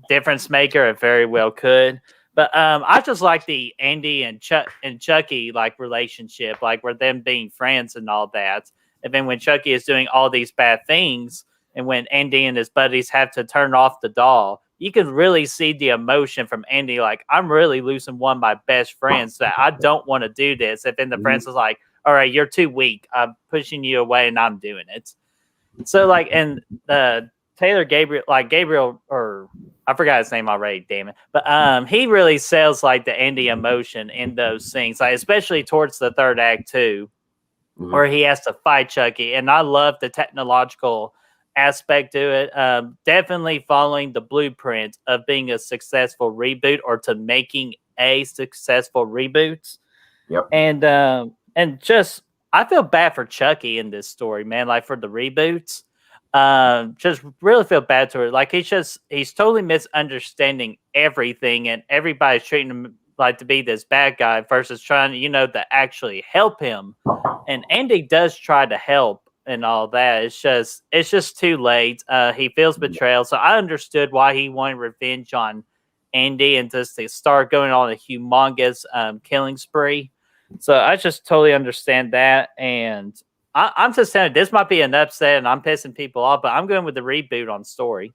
S2: difference maker. It very well could. But I just like the Andy and Chucky like relationship, like where them being friends and all that. And then when Chucky is doing all these bad things, and when Andy and his buddies have to turn off the doll, you can really see the emotion from Andy. Like, I'm really losing one of my best friends that I don't want to do this. And then the friends is like, all right, you're too weak. I'm pushing you away and I'm doing it. So like, and Taylor Gabriel, or I forgot his name already, damn it. But he really sells like the Andy emotion in those things, like especially towards the third act too, where he has to fight Chucky. And I love the technological aspect to it. Definitely following the blueprint of being a successful reboot or to making a successful reboot.
S4: Yep.
S2: And just I feel bad for Chucky in this story, man. Like for the reboots. Just really feel bad to her. Like he's totally misunderstanding everything, and everybody's treating him like to be this bad guy versus trying, to actually help him. And Andy does try to help and all that. It's just too late. He feels betrayal, so I understood why he wanted revenge on Andy and just to start going on a humongous killing spree. So I just totally understand that, and I'm just saying this might be an upset and I'm pissing people off, but I'm going with the reboot on story.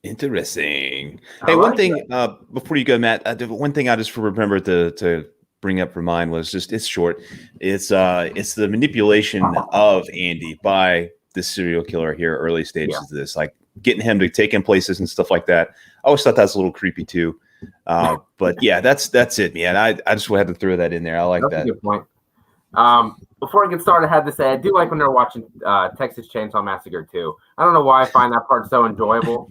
S5: Interesting. Hey, one thing before you go, Matt, one thing I just remember to bring up for mine was just, it's short. It's the manipulation of Andy by the serial killer here, early stages of this, like getting him to take in places and stuff like that. I always thought that's a little creepy too. But yeah, that's it, man. I just had to throw that in there. I like that.
S4: A good point. Before I get started, I had to say I do like when they're watching Texas Chainsaw Massacre 2. I don't know why I find that part so enjoyable.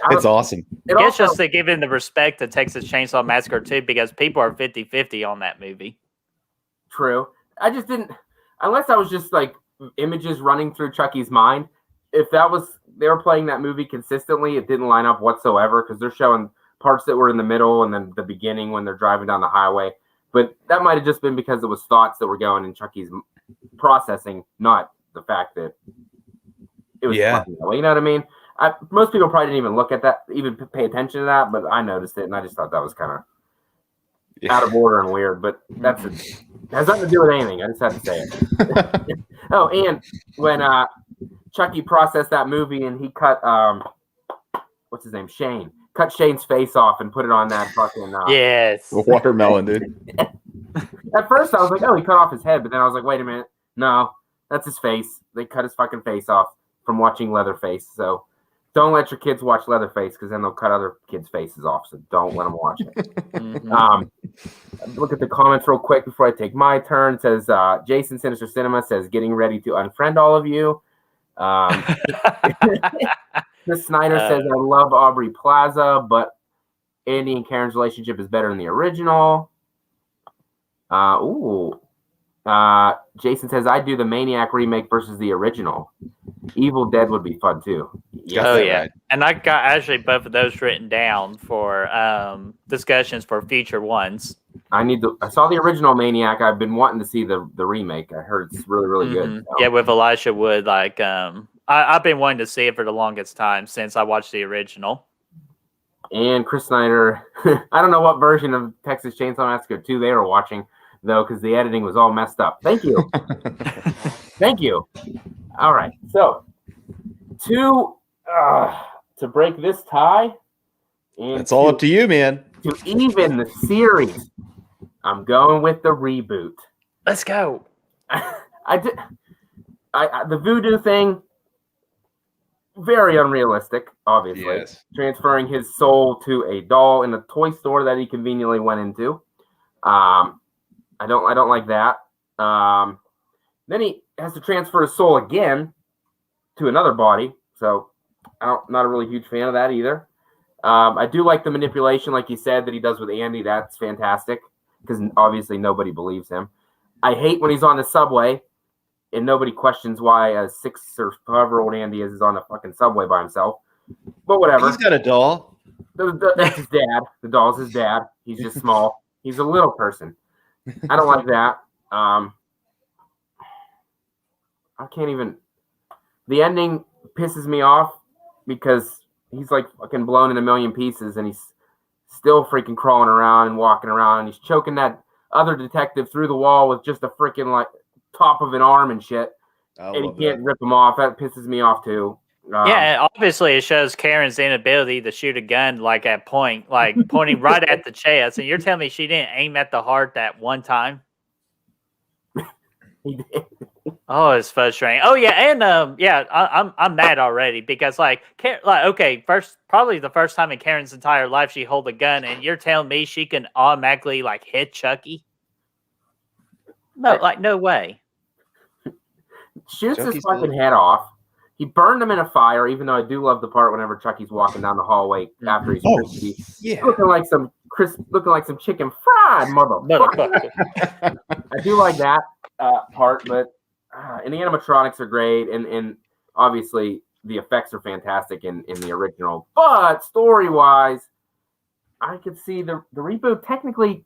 S5: It's awesome.
S2: It's just to give him the respect to Texas Chainsaw Massacre 2 because people are 50-50 on that movie.
S4: True. I just didn't, unless I was just like images running through Chucky's mind. If they were playing that movie consistently, it didn't line up whatsoever because they're showing parts that were in the middle and then the beginning when they're driving down the highway. But that might have just been because it was thoughts that were going in Chucky's processing, not the fact that it was.
S5: Yeah.
S4: You know what I mean? Most people probably didn't even look at that, even pay attention to that, but I noticed it, and I just thought that was kind of out of order and weird. But it has nothing to do with anything. I just have to say it. Oh, and when Chucky processed that movie and he cut, what's his name? Shane. Cut Shane's face off and put it on that fucking
S2: yes,
S5: the watermelon, dude.
S4: At first I was like, oh, he cut off his head, but then I was like, wait a minute, no, that's his face. They cut his fucking face off from watching Leatherface. So don't let your kids watch Leatherface because then they'll cut other kids' faces off. So don't let them watch it. Look at the comments real quick before I take my turn. It says Jason Sinister Cinema says getting ready to unfriend all of you. Chris Snyder says, I love Aubrey Plaza, but Andy and Karen's relationship is better than the original. Jason says, I do the Maniac remake versus the original. Evil Dead would be fun too.
S2: Yes. Oh, yeah. Right. And I got actually both of those written down for discussions for future ones.
S4: I saw the original Maniac. I've been wanting to see the remake. I heard it's really, really good. So.
S2: Yeah, with Elisha Wood. Like, I've been wanting to see it for the longest time since I watched the original.
S4: And Chris Snyder, I don't know what version of Texas Chainsaw Massacre 2 they were watching, though, because the editing was all messed up. Thank you. Thank you. All right. So, to break this tie.
S5: It's all up to you, man.
S4: To even the series, I'm going with the reboot.
S2: Let's go.
S4: The voodoo thing, very unrealistic, obviously.
S5: Yes.
S4: Transferring his soul to a doll in a toy store that he conveniently went into. I don't like that. Then he has to transfer his soul again to another body. So I'm not a really huge fan of that either. I do like the manipulation, like you said, that he does with Andy. That's fantastic because obviously nobody believes him. I hate when he's on the subway and nobody questions why a 6 or however old Andy is on a fucking subway by himself. But whatever.
S5: He's got a doll.
S4: That's his dad. The doll's his dad. He's just small. He's a little person. I don't like that. I can't even. The ending pisses me off because he's like fucking blown in a million pieces and he's still freaking crawling around and walking around. And he's choking that other detective through the wall with just a freaking like top of an arm and shit. And he can't rip him off. That pisses me off too.
S2: Yeah, and obviously it shows Karen's inability to shoot a gun like at point, like pointing right at the chest. And you're telling me she didn't aim at the heart that one time?
S4: He did.
S2: Oh, it's frustrating. Oh yeah, and I'm mad already because okay, probably the first time in Karen's entire life she hold a gun, and you're telling me she can automatically like hit Chucky? No, no way.
S4: Shoots
S5: Chucky's
S4: his fucking head off. He burned him in a fire, even though I do love the part whenever Chucky's walking down the hallway after he's crispy.
S5: Yeah.
S4: Looking like some chicken fried motherfucker. I do like that part, but and the animatronics are great, and obviously the effects are fantastic in the original. But story-wise, I could see the reboot technically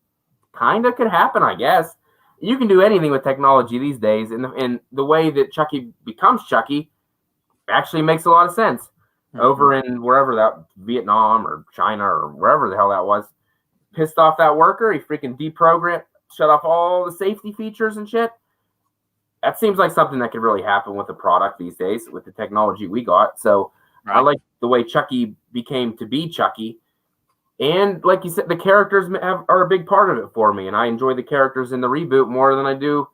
S4: kind of could happen, I guess. You can do anything with technology these days, and the way that Chucky becomes Chucky actually makes a lot of sense. Over in wherever that, Vietnam or China or wherever the hell that was, pissed off that worker, he freaking deprogrammed, shut off all the safety features and shit. That seems like something that could really happen with the product these days with the technology we got. So right. I like the way Chucky became to be Chucky. And like you said, the characters are a big part of it for me. And I enjoy the characters in the reboot more than I do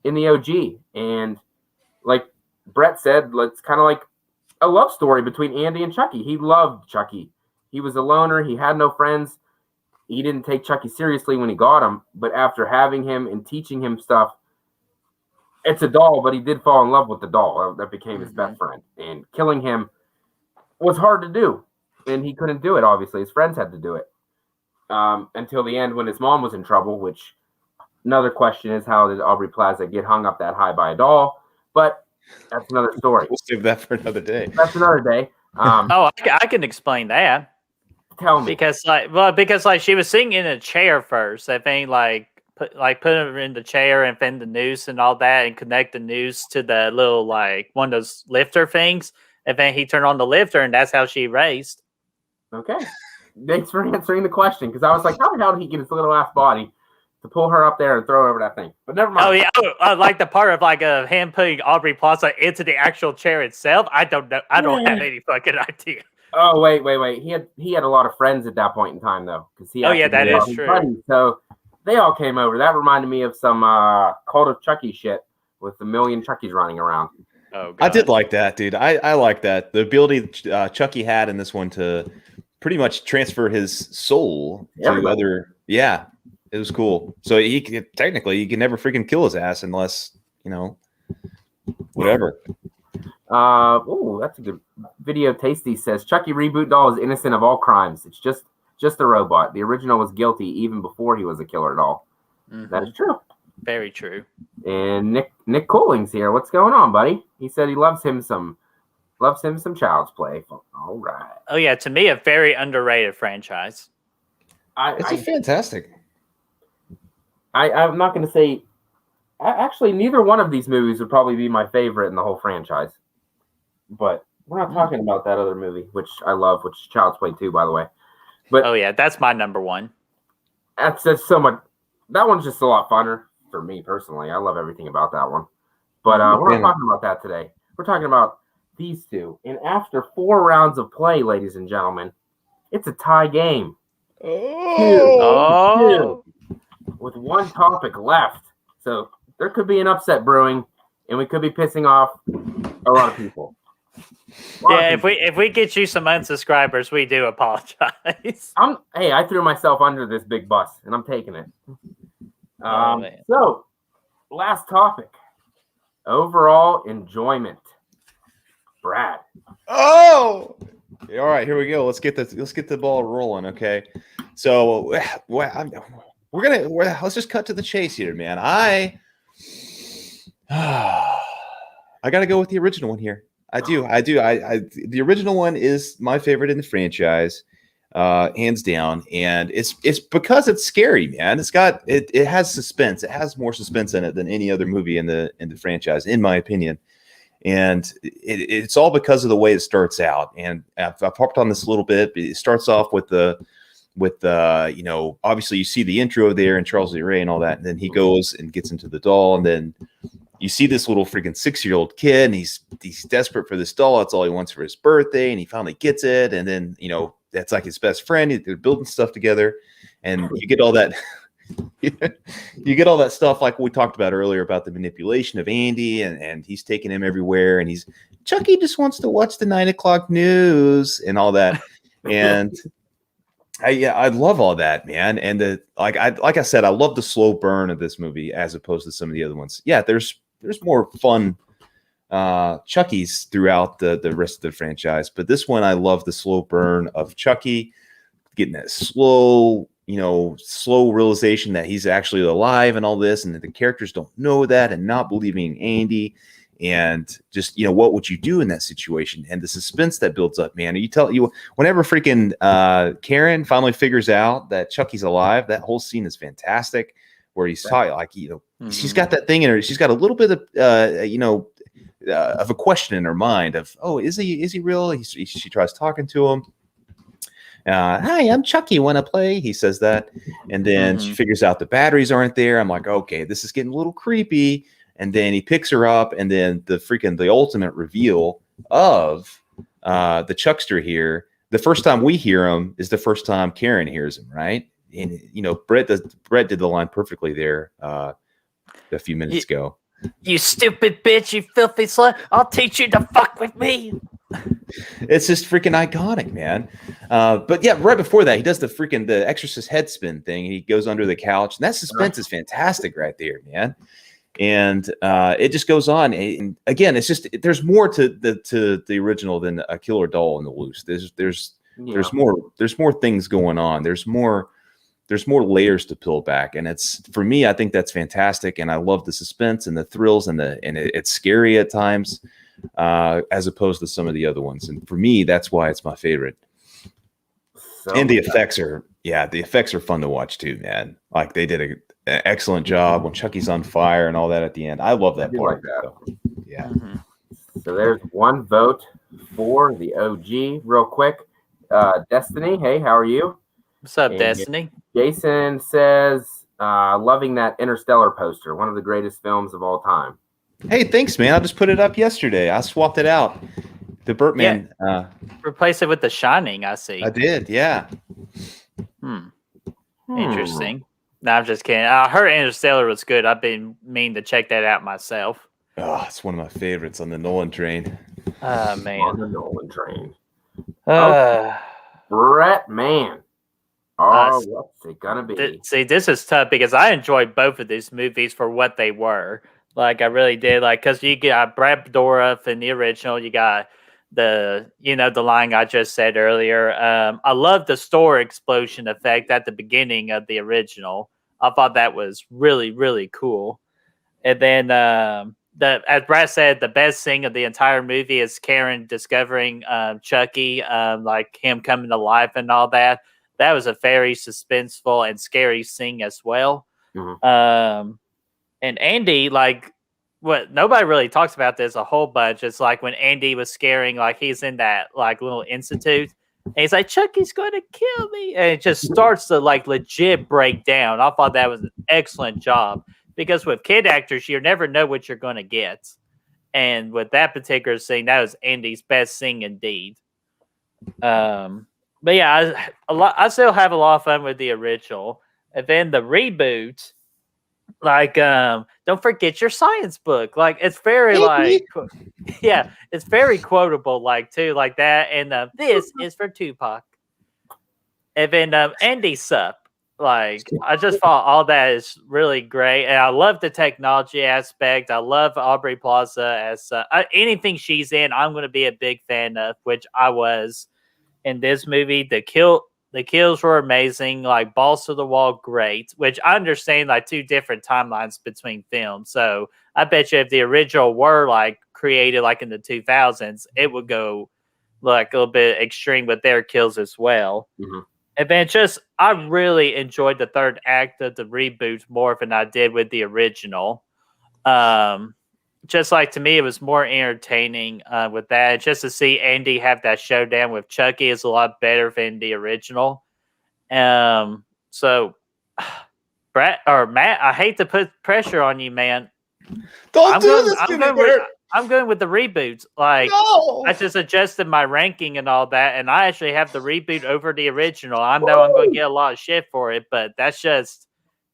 S4: in the OG. And like Brett said, it's kind of like a love story between Andy and Chucky. He loved Chucky. He was a loner. He had no friends. He didn't take Chucky seriously when he got him. But after having him and teaching him stuff, it's a doll, but he did fall in love with the doll. That became his best friend. And killing him was hard to do. And he couldn't do it, obviously. His friends had to do it. Until the end when his mom was in trouble, which another question is, how did Aubrey Plaza get hung up that high by a doll? But that's another story.
S5: We'll save that for another day.
S4: That's another day.
S2: I can explain that.
S4: Tell me.
S2: Because she was sitting in a chair first. I think put her in the chair and then the noose and all that and connect the noose to the little one of those lifter things. And then he turned on the lifter and that's how she raced.
S4: Okay. Thanks for answering the question, because I was like, how the hell did he get his little ass body to pull her up there and throw her over that thing? But never mind.
S2: Oh, yeah. I like the part of him putting Aubrey Plaza into the actual chair itself. I don't know. I don't have any fucking idea.
S4: Oh, wait. He had a lot of friends at that point in time, though.
S2: That is true.
S4: Buddies, so they all came over. That reminded me of some Cult of Chucky shit with a million Chuckies running around.
S2: Oh, God.
S5: I did like that, dude. I like that. The ability Chucky had in this one to pretty much transfer his soul to other. Yeah, it was cool. So you can never freaking kill his ass unless, whatever.
S4: That's a good video. Tasty says Chucky reboot doll is innocent of all crimes. It's just a robot. The original was guilty even before he was a killer doll. Mm-hmm. That is true.
S2: Very true.
S4: And Nick Cooling's here. What's going on, buddy? He said he loves him some Child's Play. All right.
S2: Oh yeah, to me a very underrated franchise.
S5: It's fantastic.
S4: I'm not going to say. Actually, neither one of these movies would probably be my favorite in the whole franchise. But we're not talking about that other movie, which I love, which is Child's Play 2, by the way. But
S2: oh yeah, that's my number one.
S4: That's so much. That one's just a lot funner for me personally. I love everything about that one. But we're not talking about that today. We're talking about these two. And after 4 rounds of play, ladies and gentlemen, it's a tie game. Two, with one topic left. So there could be an upset brewing, and we could be pissing off a lot of people.
S2: Yeah, if we get you some unsubscribers, we do apologize.
S4: I threw myself under this big bus, and I'm taking it. So, last topic. Overall enjoyment. Brad.
S5: Oh! All right, here we go. Let's get the ball rolling. Okay, so let's just cut to the chase here, man. I got to go with the original one here. I do. The original one is my favorite in the franchise, hands down. And it's because it's scary, man. It has suspense. It has more suspense in it than any other movie in the franchise, in my opinion. And it's all because of the way it starts out. And I've harped on this a little bit. But it starts off with obviously you see the intro there and Charles Lee Ray and all that, and then he goes and gets into the doll, and then you see this little freaking 6-year-old kid, and he's desperate for this doll. That's all he wants for his birthday, and he finally gets it, and then that's like his best friend. They're building stuff together, and you get all that. You get all that stuff like we talked about earlier about the manipulation of Andy, and he's taking him everywhere, and Chucky just wants to watch the 9 o'clock news and all that, and. I love all that, man. And like I said, I love the slow burn of this movie as opposed to some of the other ones. Yeah, there's more fun Chucky's throughout the rest of the franchise, but this one I love the slow burn of Chucky getting that slow realization that he's actually alive and all this, and that the characters don't know that, and not believing Andy. And just, what would you do in that situation? And the suspense that builds up, man. Whenever freaking Karen finally figures out that Chucky's alive, that whole scene is fantastic. Where he's talking, like, she's got that thing in her. She's got a little bit of, of a question in her mind of, oh, is he real? She tries talking to him. Hi, I'm Chucky. Want to play? He says that, and then she figures out the batteries aren't there. I'm like, okay, this is getting a little creepy. And then he picks her up, and then the ultimate reveal of the Chuckster here. The first time we hear him is the first time Karen hears him, right? And Brett did the line perfectly there a few minutes ago.
S2: You stupid bitch, you filthy slut! I'll teach you to fuck with me.
S5: It's just freaking iconic, man. But yeah, right before that, he does the Exorcist head spin thing. He goes under the couch, and that suspense is fantastic right there, man. And it just goes on. And again, it's just there's more to the original than a killer doll in the loose. There's more things going on. There's more layers to peel back, and for me, I think that's fantastic. And I love the suspense and the thrills, and it's scary at times, as opposed to some of the other ones. And for me, that's why it's my favorite. And the effects are fun to watch too, man. Like they did an excellent job when Chucky's on fire and all that at the end. I love that part.
S4: Like that.
S5: Yeah.
S4: So there's one vote for the OG. Real quick, Destiny. Hey, how are you?
S2: What's up, Destiny?
S4: Jason says, loving that Interstellar poster. One of the greatest films of all time.
S5: Hey, thanks, man. I just put it up yesterday. I swapped it out. The Birdman.
S2: Yeah. Replace it with The Shining, I see.
S5: I did, yeah.
S2: Interesting. No, I'm just kidding. I heard Interstellar was good. I've been meaning to check that out myself.
S5: Oh, it's one of my favorites on the Nolan train.
S2: Oh, man.
S4: On the Nolan train. Brett, man. What's it gonna be?
S2: See, this is tough because I enjoyed both of these movies for what they were. Like, I really did. Like, because you got Brad Dourif in the original. You got the line I just said earlier. I love the store explosion effect at the beginning of the original. I thought that was really, really cool. And then as Brad said, the best thing of the entire movie is Karen discovering Chucky, like him coming to life and all that. That was a very suspenseful and scary scene as well. And Andy, like, what nobody really talks about this a whole bunch. It's like when Andy was scaring, like he's in that like little institute, and he's like, Chucky's going to kill me, and it just starts to like legit break down. I thought that was an excellent job because with kid actors, you never know what you're going to get, and with that particular scene, that was Andy's best scene indeed. But yeah, I still have a lot of fun with the original, and then the reboot. Like, don't forget your science book. Like, it's very it's very quotable, like too, like that. And this is for Tupac. And then Andy Sup. Like, I just thought all that is really great, and I love the technology aspect. I love Aubrey Plaza as anything she's in. I'm going to be a big fan of, which I was in this movie. The kills were amazing, like balls to the wall, great. Which I understand, like 2 different timelines between films. So I bet you if the original were like created like in the 2000s, it would go like a little bit extreme with their kills as well.
S4: Mm-hmm.
S2: And then I really enjoyed the 3rd act of the reboot more than I did with the original. Just like to me, it was more entertaining with that. Just to see Andy have that showdown with Chucky is a lot better than the original. So, Brett or Matt, I hate to put pressure on you, man.
S5: Don't do this to me, Bert.
S2: I'm going with the reboot. Like,
S5: No!
S2: I just adjusted my ranking and all that, and I actually have the reboot over the original. I know I'm going to get a lot of shit for it, but that's just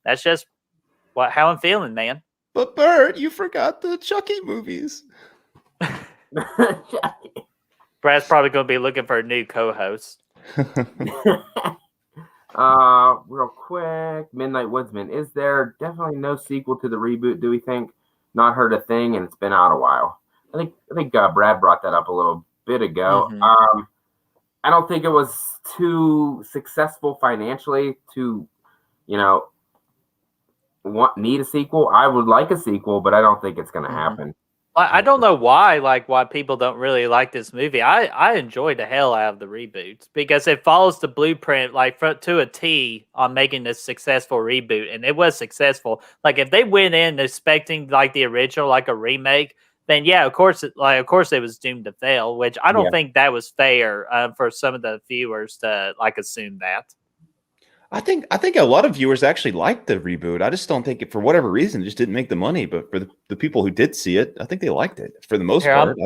S2: how I'm feeling, man.
S5: But Bert, you forgot the Chucky movies.
S2: Brad's probably going to be looking for a new co-host.
S4: Real quick, Midnight Woodsman. Is there definitely no sequel to the reboot? Do we think? Not heard a thing, and it's been out a while. I think Brad brought that up a little bit ago.
S2: Mm-hmm.
S4: I don't think it was too successful financially to, need a sequel. I would like a sequel, but I don't think it's going to happen.
S2: I don't know why people don't really like this movie. I enjoyed the hell out of the reboot because it follows the blueprint to a T on making this successful reboot, and it was successful. Like if they went in expecting like the original, like a remake, then yeah, of course it was doomed to fail. Which I don't think that was fair for some of the viewers to like assume that.
S5: I think a lot of viewers actually liked the reboot. I just don't think it, for whatever reason, it just didn't make the money. But for the people who did see it, I think they liked it for the most part.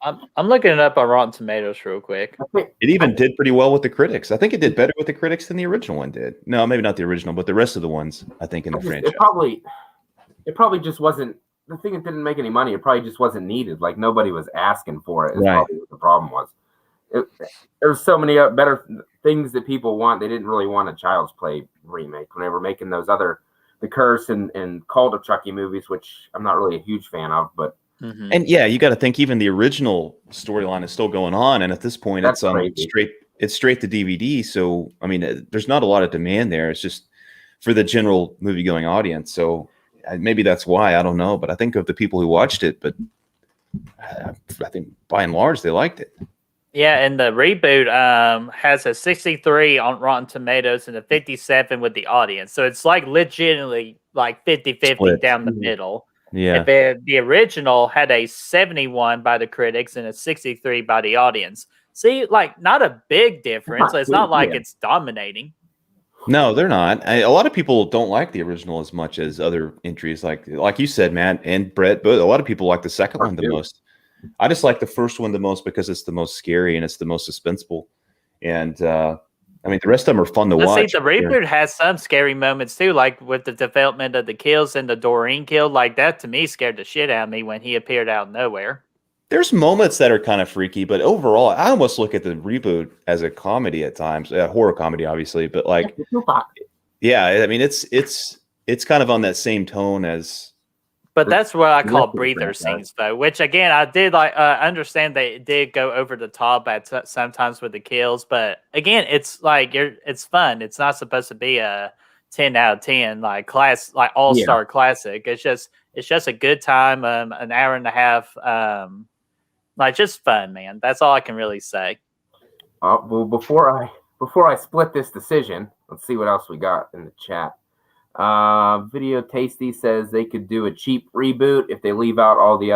S2: I'm looking it up on Rotten Tomatoes real quick.
S5: It even did pretty well with the critics. I think it did better with the critics than the original one did. No, maybe not the original, but the rest of the ones, I think, in the franchise.
S4: It probably just wasn't the thing. It didn't make any money. It probably just wasn't needed. Like nobody was asking for it. Is probably what the problem was. There's so many better things that people want. They didn't really want a Child's Play remake when they were making those the Curse and Cult of Chucky movies, which I'm not really a huge fan of. But
S5: and yeah, you got to think even the original storyline is still going on, and at this point, it's straight to DVD. So I mean, there's not a lot of demand there. It's just for the general movie going audience. So maybe that's why, I don't know. But I think of the people who watched it, but I think by and large they liked it.
S2: Yeah, and the reboot has a 63 on Rotten Tomatoes and a 57 with the audience. So it's like legitimately like 50-50 down the middle.
S5: Yeah.
S2: And then the original had a 71 by the critics and a 63 by the audience. See, like not a big difference. It's not like it's dominating.
S5: No, they're not. A lot of people don't like the original as much as other entries. Like you said, Matt and Brett, but a lot of people like the second one the most. I just like the first one the most because it's the most scary and it's the most suspenseful. And I mean, the rest of them are fun to watch.
S2: See, the reboot has some scary moments too, like with the development of the kills and the Doreen kill. Like that to me scared the shit out of me when he appeared out of nowhere.
S5: There's moments that are kind of freaky, but overall, I almost look at the reboot as a comedy at times, a horror comedy, obviously. But like, yeah, I mean, it's kind of on that same tone as.
S2: But that's what I call breather scenes, though. Which again, I did understand they did go over the top at sometimes with the kills. But again, it's like it's fun. It's not supposed to be a 10 out of 10 like all-star classic. It's just a good time. An hour and a half. Like just fun, man. That's all I can really say.
S4: Well, before I split this decision, let's see what else we got in the chat. Video Tasty says they could do a cheap reboot if they leave out leave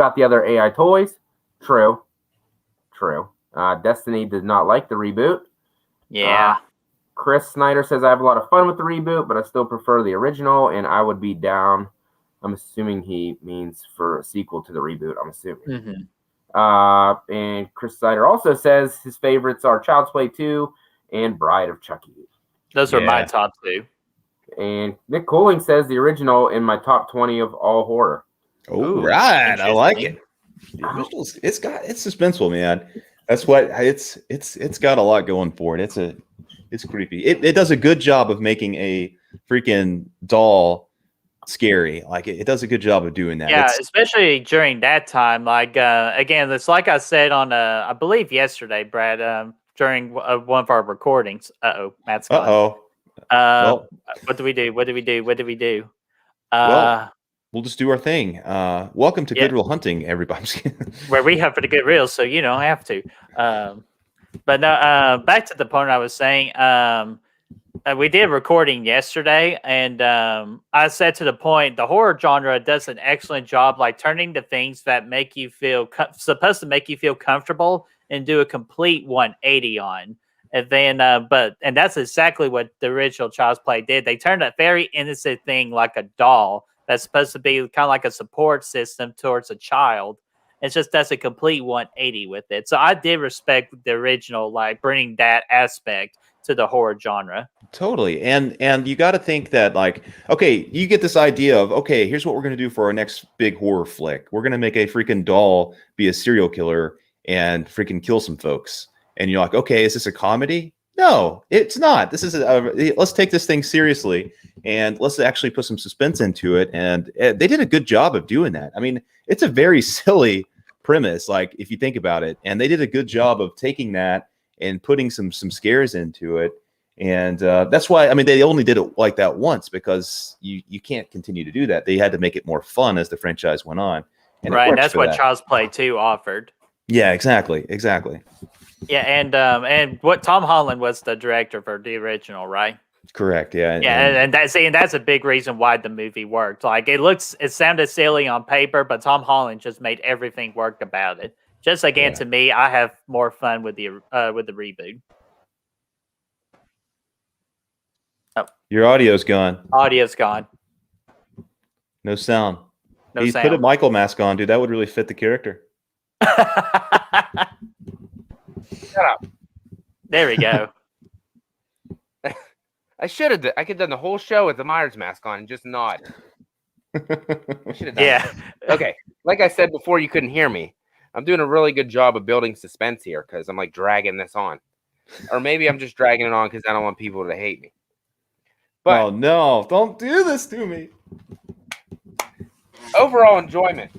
S4: out the other AI toys. True. Destiny does not like the reboot.
S2: Yeah.
S4: Chris Snyder says I have a lot of fun with the reboot, but I still prefer the original, and I would be down. I'm assuming he means for a sequel to the reboot. I'm assuming. Mm-hmm. And Chris Snyder also says his favorites are Child's Play 2 and Bride of Chucky.
S2: Those are my top 2.
S4: And Nick Cooling says the original in my top 20 of all horror.
S5: Oh, right. I like it. The original's, it's suspenseful, man. That's what it's got a lot going for it. It's creepy. It does a good job of making a freaking doll scary. Like it does a good job of doing that.
S2: Yeah, especially during that time. Like again, it's like I said on I believe yesterday, Brad. During one of our recordings. Matt's gone.
S5: Uh-oh. Well,
S2: what do we do? What do we do? What do we do?
S5: well, we'll just do our thing. Welcome to
S2: Yeah.
S5: Goodwill Hunting, everybody.
S2: Where we have pretty good reels, so you don't have to. But no, back to the point I was saying. We did recording yesterday, and I said to the point, the horror genre does an excellent job, like turning to things that make you feel supposed to make you feel comfortable, and do a complete 180 on. And then, and that's exactly what the original Child's Play did. They turned a very innocent thing like a doll that's supposed to be kind of like a support system towards a child. It's just that's a complete 180 with it. So I did respect the original, like bringing that aspect to the horror genre.
S5: Totally. And you got to think that, like, okay, you get this idea of, okay, here's what we're going to do for our next big horror flick. We're going to make a freaking doll be a serial killer and freaking kill some folks. And you're like, okay, is this a comedy? No, it's not. This is let's take this thing seriously and let's actually put some suspense into it. And they did a good job of doing that. I mean, it's a very silly premise, like if you think about it. And they did a good job of taking that and putting some scares into it. And that's why, I mean, they only did it like that once because you can't continue to do that. They had to make it more fun as the franchise went on. And
S2: right, that's what Child's Play 2 offered.
S5: Yeah, exactly.
S2: Yeah, and what Tom Holland was the director for the original, right?
S5: Correct. Yeah.
S2: Yeah, and that's a big reason why the movie worked. Like it sounded silly on paper, but Tom Holland just made everything work about it. Just again, to me, I have more fun with the reboot. Oh,
S5: your audio's gone.
S2: Audio's gone.
S5: No sound.
S2: No
S5: He's
S2: sound.
S5: put a Michael mask on, dude. That would really fit the character.
S1: Shut up.
S2: There we go.
S1: I should have. I could have done the whole show with the Myers mask on and just nod. I should have done
S2: Yeah.
S1: that. Okay. Like I said before, you couldn't hear me. I'm doing a really good job of building suspense here because I'm like dragging this on. Or maybe I'm just dragging it on because I don't want people to hate me. But
S5: oh, no. Don't do this to me.
S1: Overall enjoyment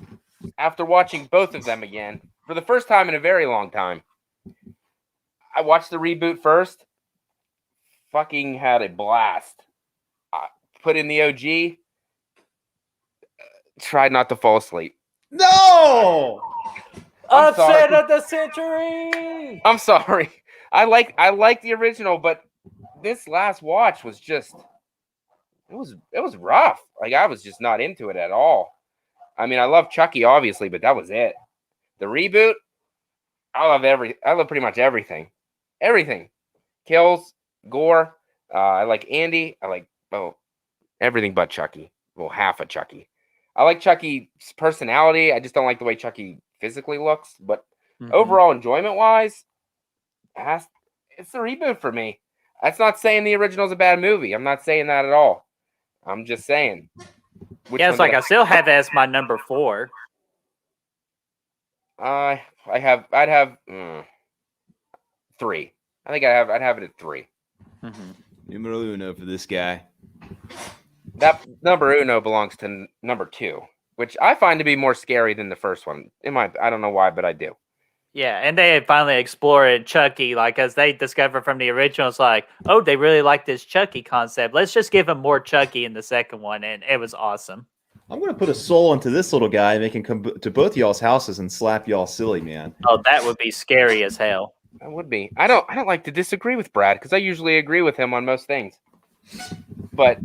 S1: after watching both of them again for the first time in a very long time. I watched the reboot first. Fucking had a blast. Put in the OG. Tried not to fall asleep.
S5: No!
S2: Upset of the century!
S1: I'm sorry. I like the original, but this last watch was just it was rough. Like I was just not into it at all. I mean, I love Chucky, obviously, but that was it. The reboot, I love pretty much everything. Everything. Kills, gore. I like Andy. I like everything but Chucky. Well, half of Chucky. I like Chucky's personality. I just don't like the way Chucky physically looks. But overall, enjoyment-wise, it's the reboot for me. That's not saying the original's a bad movie. I'm not saying that at all. I'm just saying.
S2: Yeah, it's like I still have it as my number 4.
S1: I'd have 3. I think I'd have it at 3.
S5: Numero uno for this guy.
S1: That number uno belongs to number 2, which I find to be more scary than the first one. I don't know why, but I do.
S2: Yeah, and they finally explored Chucky, like as they discovered from the original, it's like, oh, they really like this Chucky concept. Let's just give him more Chucky in the second one, and it was awesome.
S5: I'm going to put a soul into this little guy and make him come to both y'all's houses and slap y'all silly, man.
S2: Oh, that would be scary as hell.
S1: That would be. I don't like to disagree with Brad because I usually agree with him on most things. But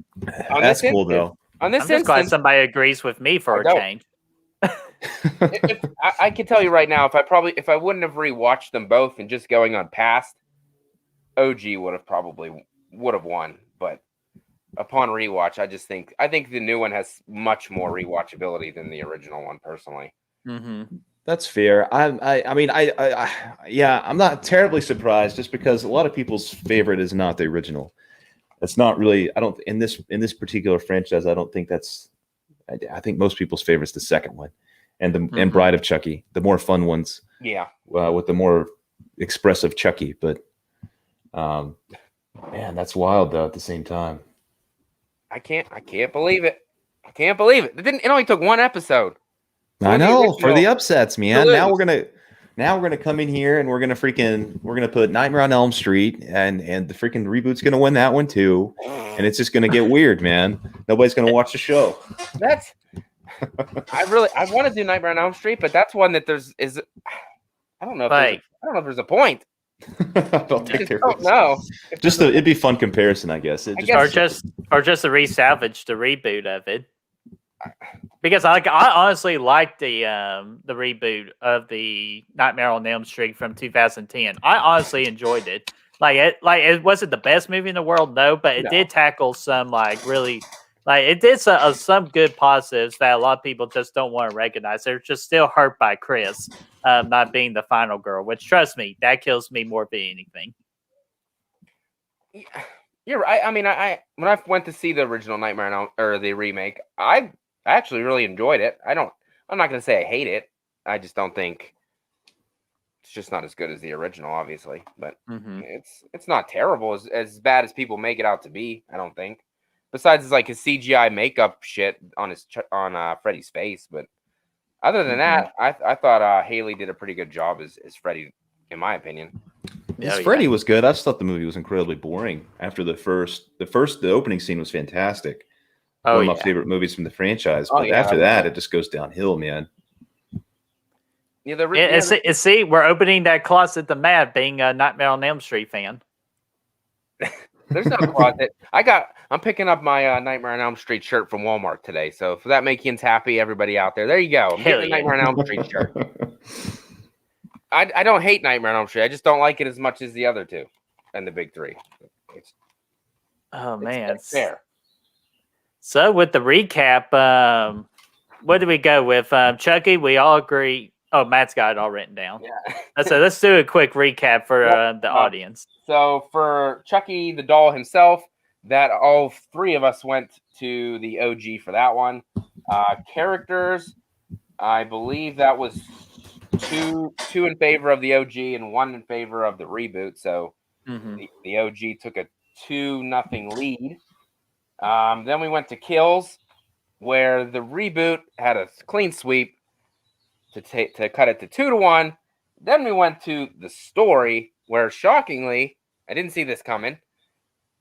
S1: on
S5: that's cool, though.
S1: On this
S2: I'm just glad
S1: instance,
S2: somebody agrees with me for a change.
S1: I can tell you right now, if I wouldn't have rewatched them both and just going on past, OG would have won. But upon rewatch, I think the new one has much more rewatchability than the original one, personally.
S5: That's fair. I mean, I'm not terribly surprised just because a lot of people's favorite is not the original. That's not really. I don't in this particular franchise. I don't think that's. I think most people's favorite is the second one, and Bride of Chucky, the more fun ones.
S1: Yeah.
S5: With the more expressive Chucky, but man, that's wild though. At the same time,
S1: I can't believe it. I can't believe it. It only took one episode.
S5: I know, for the
S1: original
S5: upsets, man. Now we're gonna come in here and we're gonna put Nightmare on Elm Street and the freaking reboot's gonna win that one too. And it's just gonna get weird, man. Nobody's gonna watch the show.
S1: I want to do Nightmare on Elm Street, but that's one that I don't know if there's a point.
S5: Don't think there is.
S1: No.
S5: It'd be fun comparison, I guess.
S2: Or just to resalvage the reboot of it. Because I honestly like the reboot of the Nightmare on Elm Street from 2010. I honestly enjoyed it. It wasn't the best movie in the world, no, but it did tackle some really it did some good positives that a lot of people just don't want to recognize. They're just still hurt by Chris not being the final girl, which, trust me, that kills me more than anything.
S1: You're right. I mean, when I went to see the original Nightmare or the remake, I actually really enjoyed it. I'm not going to say I hate it. I just don't think it's just not as good as the original, obviously. But it's not terrible as bad as people make it out to be. I don't think. Besides, his CGI makeup shit on Freddy's face. But other than that, I thought Haley did a pretty good job as Freddy, in my opinion.
S5: Freddy was good. I just thought the movie was incredibly boring after the opening scene was fantastic. One of my favorite movies from the franchise. But after that, it just goes downhill, man.
S2: Yeah, see, we're opening that closet to Matt being a Nightmare on Elm Street fan.
S1: There's no closet. I'm picking up my Nightmare on Elm Street shirt from Walmart today. So if that makes you happy, everybody out there you go. I'm getting a Nightmare on Elm Street shirt. I don't hate Nightmare on Elm Street. I just don't like it as much as the other two and the big three. It's fair.
S2: So with the recap, what do we go with? Chucky, we all agree. Oh, Matt's got it all written down. Yeah. So let's do a quick recap for the audience.
S1: So for Chucky the doll himself, that all three of us went to the OG for that one. Characters, I believe that was two in favor of the OG and one in favor of the reboot. So the OG took a 2-0 lead. Then we went to kills, where the reboot had a clean sweep to cut it to 2-1. Then we went to the story, where shockingly, I didn't see this coming.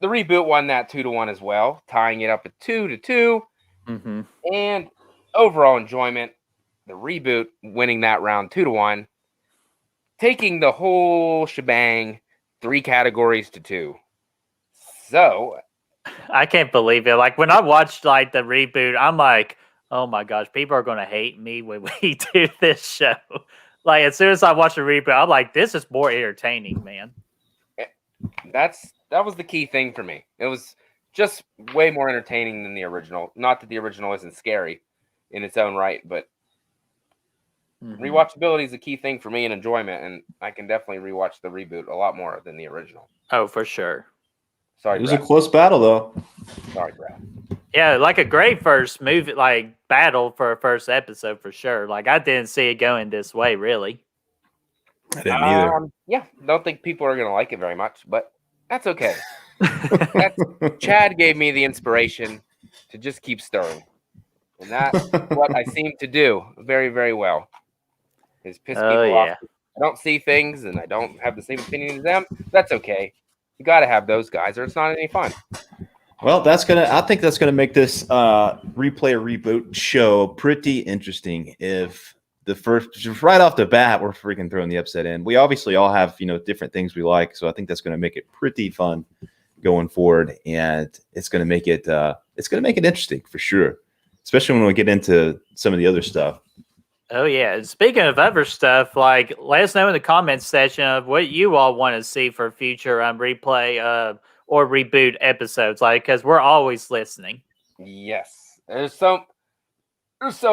S1: The reboot won that 2-1 as well, tying it up at 2-2. And overall enjoyment, the reboot winning that round 2-1, taking the whole shebang 3 categories to 2. So
S2: I can't believe it. When I watched the reboot, I'm like, oh my gosh, people are going to hate me when we do this show. As soon as I watch the reboot, I'm like, this is more entertaining, man.
S1: That was the key thing for me. It was just way more entertaining than the original. Not that the original isn't scary in its own right, but rewatchability is a key thing for me and enjoyment, and I can definitely rewatch the reboot a lot more than the original.
S2: Oh, for sure.
S1: Sorry,
S5: it was a close battle, though.
S1: Sorry, Brad.
S2: Yeah, a great first movie, battle for a first episode for sure. I didn't see it going this way, really.
S5: I didn't either.
S1: Yeah, don't think people are going to like it very much, but that's okay. Chad gave me the inspiration to just keep stirring. And that's what I seem to do very, very well. Is piss people off. I don't see things and I don't have the same opinion as them. That's okay. You got to have those guys or it's not any fun.
S5: Well, I think that's gonna make this replay or reboot show pretty interesting. If just right off the bat, we're freaking throwing the upset in. We obviously all have different things we like, so I think that's gonna make it pretty fun going forward, and it's gonna make it interesting for sure, especially when we get into some of the other stuff.
S2: Oh yeah. Speaking of other stuff, let us know in the comments section of what you all want to see for future replay or reboot episodes, because we're always listening.
S1: Yes, there's so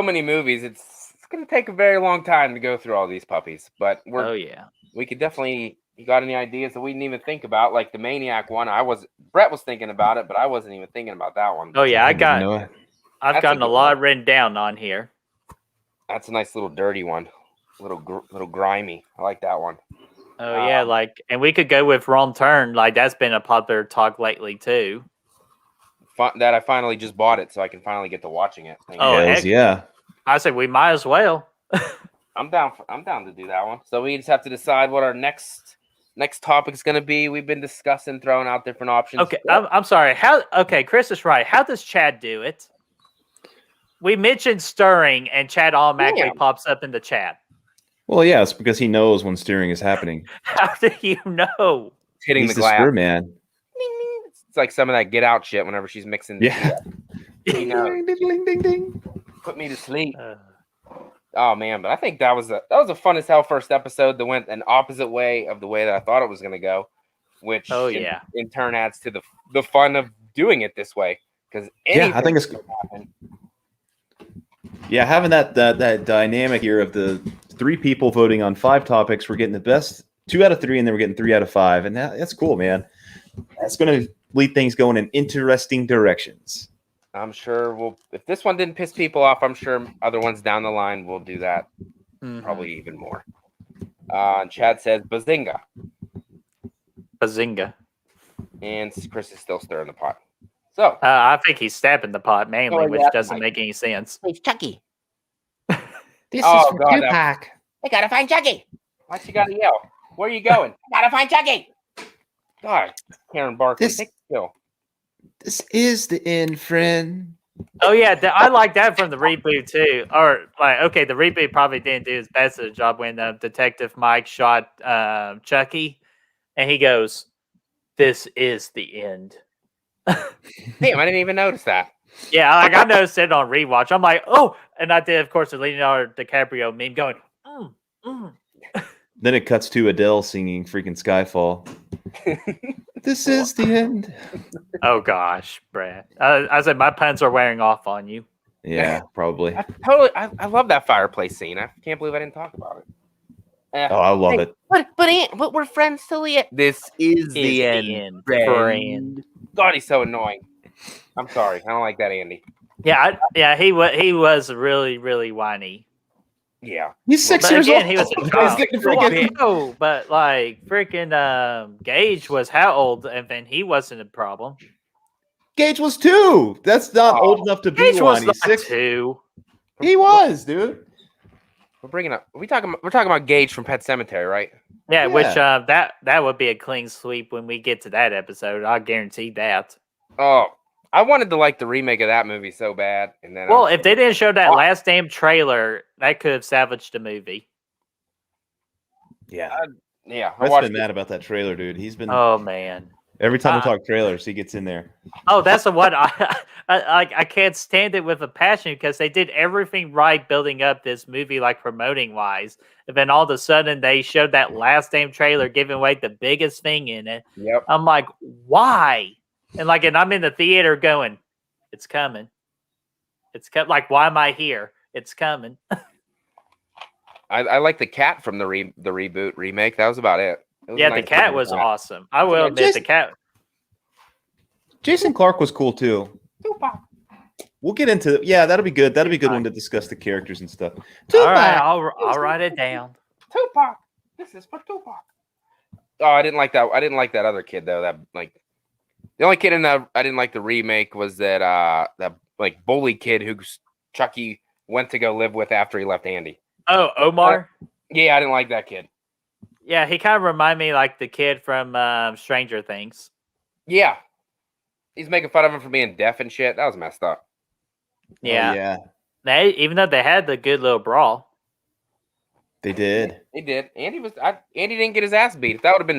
S1: many movies. It's going to take a very long time to go through all these puppies, but we could definitely. You got any ideas that we didn't even think about, like the Maniac one? Brett was thinking about it, but I wasn't even thinking about that one.
S2: Oh yeah, I've gotten a lot written down on here.
S1: That's a nice little dirty one, little grimy. I like that one.
S2: Oh yeah, and we could go with Wrong Turn. That's been a popular talk lately too.
S1: that I finally just bought it, so I can finally get to watching it.
S2: Oh,
S5: Hells
S2: heck.
S5: yeah.
S2: I said we might as well.
S1: I'm down to do that one. So we just have to decide what our next topic is going to be. We've been discussing, throwing out different options.
S2: Okay, I'm sorry. Okay, Chris is right. How does Chad do it? We mentioned stirring, and Chad automatically pops up in the chat.
S5: Well, yeah, it's because he knows when steering is happening.
S2: How do you know?
S1: Hitting
S5: He's
S1: the glass.
S5: stir man.
S1: Ding, ding. It's like some of that Get Out shit whenever she's mixing.
S5: Yeah.
S1: You know,
S5: Ding, ding, ding, ding.
S1: put me to sleep. Oh man, but I think that was a fun as hell first episode that went an opposite way of the way that I thought it was going to go, which in turn adds to the fun of doing it this way, because
S5: I think it's
S1: happen.
S5: Yeah, having that dynamic here of the 3 people voting on 5 topics, we're getting the best 2 out of 3, and then we're getting 3 out of 5, and that's cool, man. That's going to lead things going in interesting directions.
S1: I'm sure if this one didn't piss people off, I'm sure other ones down the line will do that. Probably even more. And Chad says bazinga.
S2: Bazinga.
S1: And Chris is still stirring the pot. So
S2: I think he's stabbing the pot mainly, which doesn't
S1: Mike.
S2: make any sense.
S3: It's Chucky.
S6: This is for Tupac.
S3: I gotta find Chucky.
S1: Why you gotta yell? Where are you going?
S3: Gotta find Chucky.
S1: God, Karen Barkley,
S6: This-
S1: take the kill.
S6: This is the end, friend.
S2: Oh yeah, I like that from the reboot too. Or the reboot probably didn't do his best of a job when Detective Mike shot Chucky, and he goes, "This is the end."
S1: Damn, I didn't even notice that.
S2: Yeah, I noticed it on rewatch. I'm like, oh, and I did, of course, the Leonardo DiCaprio meme going,
S5: Then it cuts to Adele singing freaking Skyfall. This is the end.
S2: Oh gosh, Brad. I said my puns are wearing off on you.
S5: Yeah, probably.
S1: I love that fireplace scene. I can't believe I didn't talk about it.
S5: Oh, I love it.
S3: But we're friends till the end.
S1: This is
S2: The end, friend.
S1: God, he's so annoying. I'm sorry. I don't like that Andy.
S2: Yeah, he was really, really whiny.
S1: Yeah.
S5: He's 6
S2: But
S5: years
S2: again,
S5: old.
S2: he was a child. No, but like freaking Gage was how old, and then he wasn't a problem.
S5: Gage was 2. That's not old enough to be
S2: Gage was
S5: one.
S2: not
S5: He's 6.
S2: 2.
S5: He was, dude.
S1: We're talking about Gage from Pet Sematary, right?
S2: Yeah, which that would be a clean sweep when we get to that episode. I guarantee that.
S1: Oh, I wanted to like the remake of that movie so bad, and then
S2: If they didn't show that last damn trailer, that could have salvaged the movie.
S5: Yeah.
S1: I
S5: I've
S1: watched
S5: been mad about that trailer, dude. He's been
S2: Oh man.
S5: every time we talk trailers, he gets in there.
S2: Oh, that's the one I can't stand it with a passion because they did everything right building up this movie, like promoting wise, and then all of a sudden they showed that last damn trailer giving away the biggest thing in it.
S1: Yep.
S2: I'm like, why? And I'm in the theater going, it's coming. It's like, why am I here? It's coming.
S1: I like the cat from the reboot remake. That was about it. It was a
S2: Yeah,
S1: nice
S2: the cat
S1: movie.
S2: was awesome. I will admit
S5: just-
S2: the cat.
S5: Jason Clark was cool too. We'll get into that'll be good. That'll be a good one to discuss the characters and stuff.
S2: All right, I'll write it down.
S1: Tupac. This is for Tupac. Oh, I didn't like that. I didn't like that other kid though. That the only kid I didn't like the remake was that bully kid who Chucky went to go live with after he left Andy.
S2: Oh, Omar.
S1: Yeah, I didn't like that kid.
S2: Yeah, he kind of reminded me like the kid from Stranger Things.
S1: Yeah, he's making fun of him for being deaf and shit. That was messed up.
S2: Yeah.
S5: Oh, yeah.
S2: Even though they had the good little brawl.
S5: They did.
S1: They did. Andy didn't get his ass beat. If that would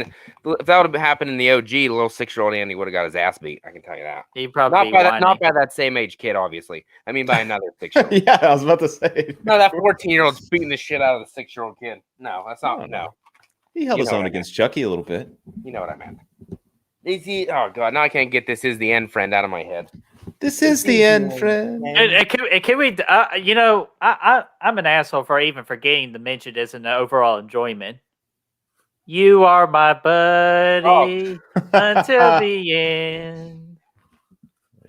S1: have happened in the OG, the little 6-year-old Andy would have got his ass beat. I can tell you that.
S2: He probably
S1: Not by that same age kid, obviously. I mean by another 6-year-old.
S5: Yeah, I was about to say.
S1: No, that 14-year-old's beating the shit out of the 6-year-old kid. No, that's not. No,
S5: He held
S1: You
S5: his
S1: know
S5: own
S1: what I
S5: against Chucky a little bit.
S1: you know what I meant. Oh god, now I can't get "This Is the End" friend out of my head.
S5: This is the end, friend.
S2: And can we? I'm an asshole for even forgetting to mention this in the overall enjoyment. You are my buddy until the end.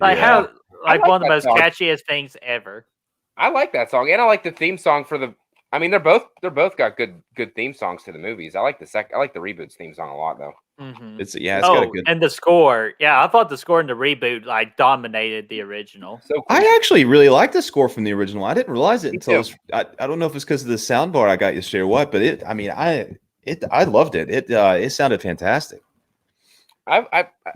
S2: Like
S5: Yeah.
S2: how, like
S1: like
S2: one of the
S1: that
S2: most
S1: song.
S2: catchiest things ever.
S1: I like that song, and I like the theme song for the. I mean, they're both got good theme songs to the movies. I like the Reboot's theme song a lot though.
S2: Mhm.
S5: It's got a
S2: Oh,
S5: good.
S2: and the score. Yeah, I thought the score in the reboot like dominated the original.
S1: So cool.
S5: I actually really like the score from the original. I didn't realize it
S1: Me
S5: until
S1: too.
S5: I don't know if it's because of the soundbar I got yesterday or what, but I loved it. It sounded fantastic.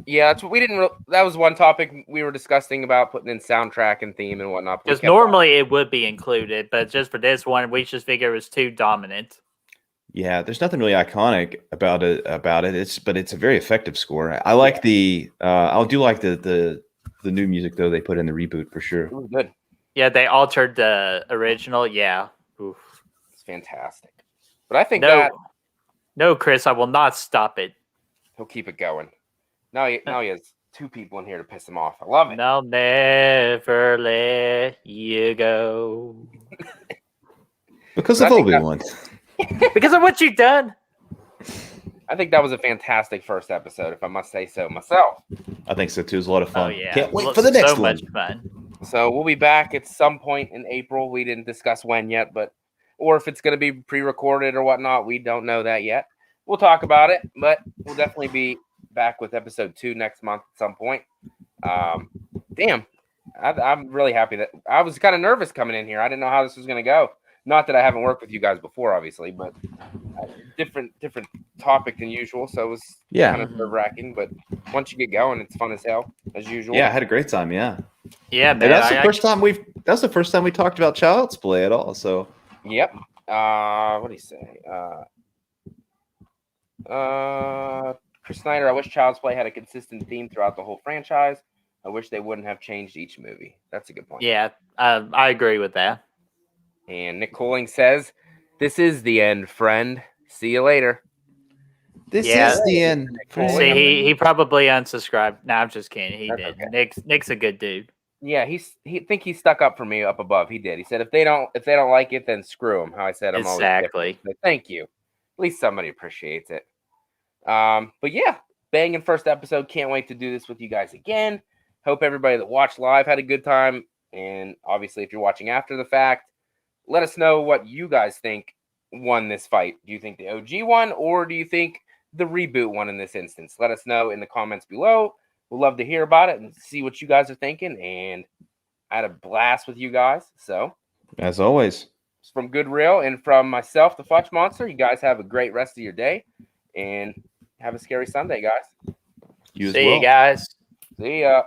S1: Yeah, that's what we didn't. That was one topic we were discussing about putting in soundtrack and theme and whatnot.
S2: Because normally it would be included, but just for this one, we just figured it was too dominant.
S5: Yeah, there's nothing really iconic about it. But it's a very effective score. I like I do like the new music though they put in the reboot for sure.
S1: It was good.
S2: Yeah, they altered the original. Yeah. Oof.
S1: It's fantastic. But I think
S2: No, Chris, I will not stop it.
S1: he'll keep it going. Now he has two people in here to piss him off. I love it.
S2: And I'll never let you go.
S5: Because
S1: But
S5: of
S1: I think
S5: Obi-Wan.
S2: Because of what you've done.
S1: I think that was a fantastic first episode, if I must say so myself.
S5: I think so too. It was a lot of fun.
S2: Oh, yeah.
S5: Can't wait for the next
S2: so
S5: one.
S2: much fun.
S1: So we'll be back at some point in April. We didn't discuss when yet, or if it's going to be pre-recorded or whatnot, we don't know that yet. We'll talk about it, but we'll definitely be back with episode 2 next month at some point. Damn, I'm really happy that I was kind of nervous coming in here. I didn't know how this was going to go. Not that I haven't worked with you guys before, obviously, but different topic than usual. So it was kind of nerve-wracking. But once you get going, it's fun as hell, as usual.
S5: Yeah, I had a great time. Yeah,
S2: Yeah, man.
S5: and that's the first time we talked about Child's Play at all. So
S1: Yep. What do you say? Chris Snyder, I wish Child's Play had a consistent theme throughout the whole franchise. I wish they wouldn't have changed each movie. That's a good point.
S2: Yeah, I agree with that.
S1: And Nick Cooling says, "This is the end, friend. See you later."
S5: this
S2: Yeah.
S5: is the end.
S2: See, he probably unsubscribed. No, I'm just kidding. He
S1: That's
S2: did.
S1: okay.
S2: Nick's a good dude.
S1: Yeah, he stuck up for me up above. He did. He said if they don't like it, then screw them. How I said I'm always
S2: Exactly.
S1: different. So thank you. At least somebody appreciates it. But yeah, banging first episode. Can't wait to do this with you guys again. Hope everybody that watched live had a good time. And obviously, if you're watching after the fact, let us know what you guys think won this fight. Do you think the OG won, or do you think the reboot won in this instance? Let us know in the comments below. We'll love to hear about it and see what you guys are thinking. And I had a blast with you guys. So,
S5: As always,
S1: from Good Real and from myself, the Faccmonster, you guys have a great rest of your day and have a scary Sunday, guys.
S5: you as
S2: See
S5: well.
S2: you guys.
S1: See ya.